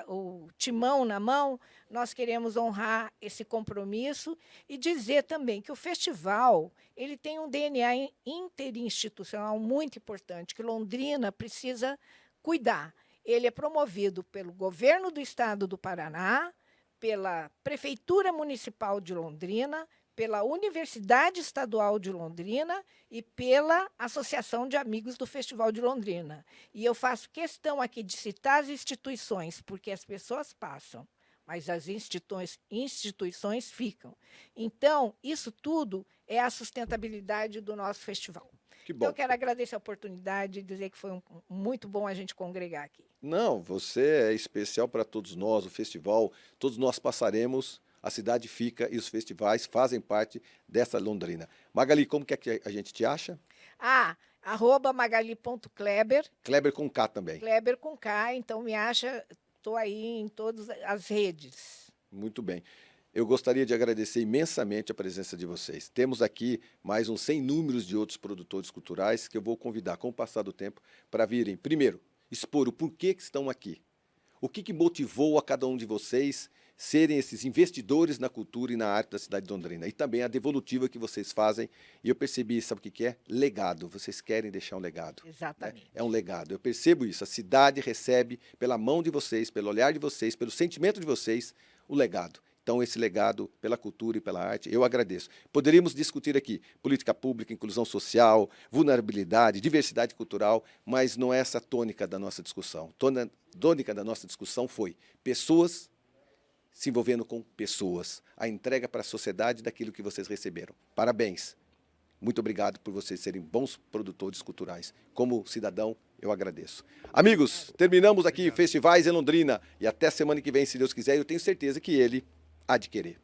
o timão na mão, nós queremos honrar esse compromisso e dizer também que o festival ele tem um DNA interinstitucional muito importante, que Londrina precisa cuidar. Ele é promovido pelo governo do estado do Paraná, pela Prefeitura Municipal de Londrina, pela Universidade Estadual de Londrina e pela Associação de Amigos do Festival de Londrina. E eu faço questão aqui de citar as instituições, porque as pessoas passam, mas as instituições ficam. Então, isso tudo é a sustentabilidade do nosso festival. Que bom. Então, eu quero agradecer a oportunidade e dizer que foi muito bom a gente congregar aqui. Não, você é especial para todos nós, o festival, todos nós passaremos, a cidade fica e os festivais fazem parte dessa Londrina. Magali, como que a gente te acha? @magali.kleber. Kleber com K também. Kleber com K, então me acha, estou aí em todas as redes. Muito bem. Eu gostaria de agradecer imensamente a presença de vocês. Temos aqui mais uns 100 números de outros produtores culturais que eu vou convidar, com o passar do tempo, para virem, primeiro, expor o porquê que estão aqui. O que motivou a cada um de vocês serem esses investidores na cultura e na arte da cidade de Londrina. E também a devolutiva que vocês fazem. E eu percebi, sabe o que é? Legado. Vocês querem deixar um legado. Exatamente. Né? É um legado. Eu percebo isso. A cidade recebe, pela mão de vocês, pelo olhar de vocês, pelo sentimento de vocês, o legado. Então, esse legado pela cultura e pela arte, eu agradeço. Poderíamos discutir aqui política pública, inclusão social, vulnerabilidade, diversidade cultural, mas não é essa a tônica da nossa discussão. A tônica da nossa discussão foi pessoas se envolvendo com pessoas, a entrega para a sociedade daquilo que vocês receberam. Parabéns. Muito obrigado por vocês serem bons produtores culturais. Como cidadão, eu agradeço. Amigos, terminamos aqui Festivais em Londrina e até semana que vem, se Deus quiser, eu tenho certeza que ele há de querer.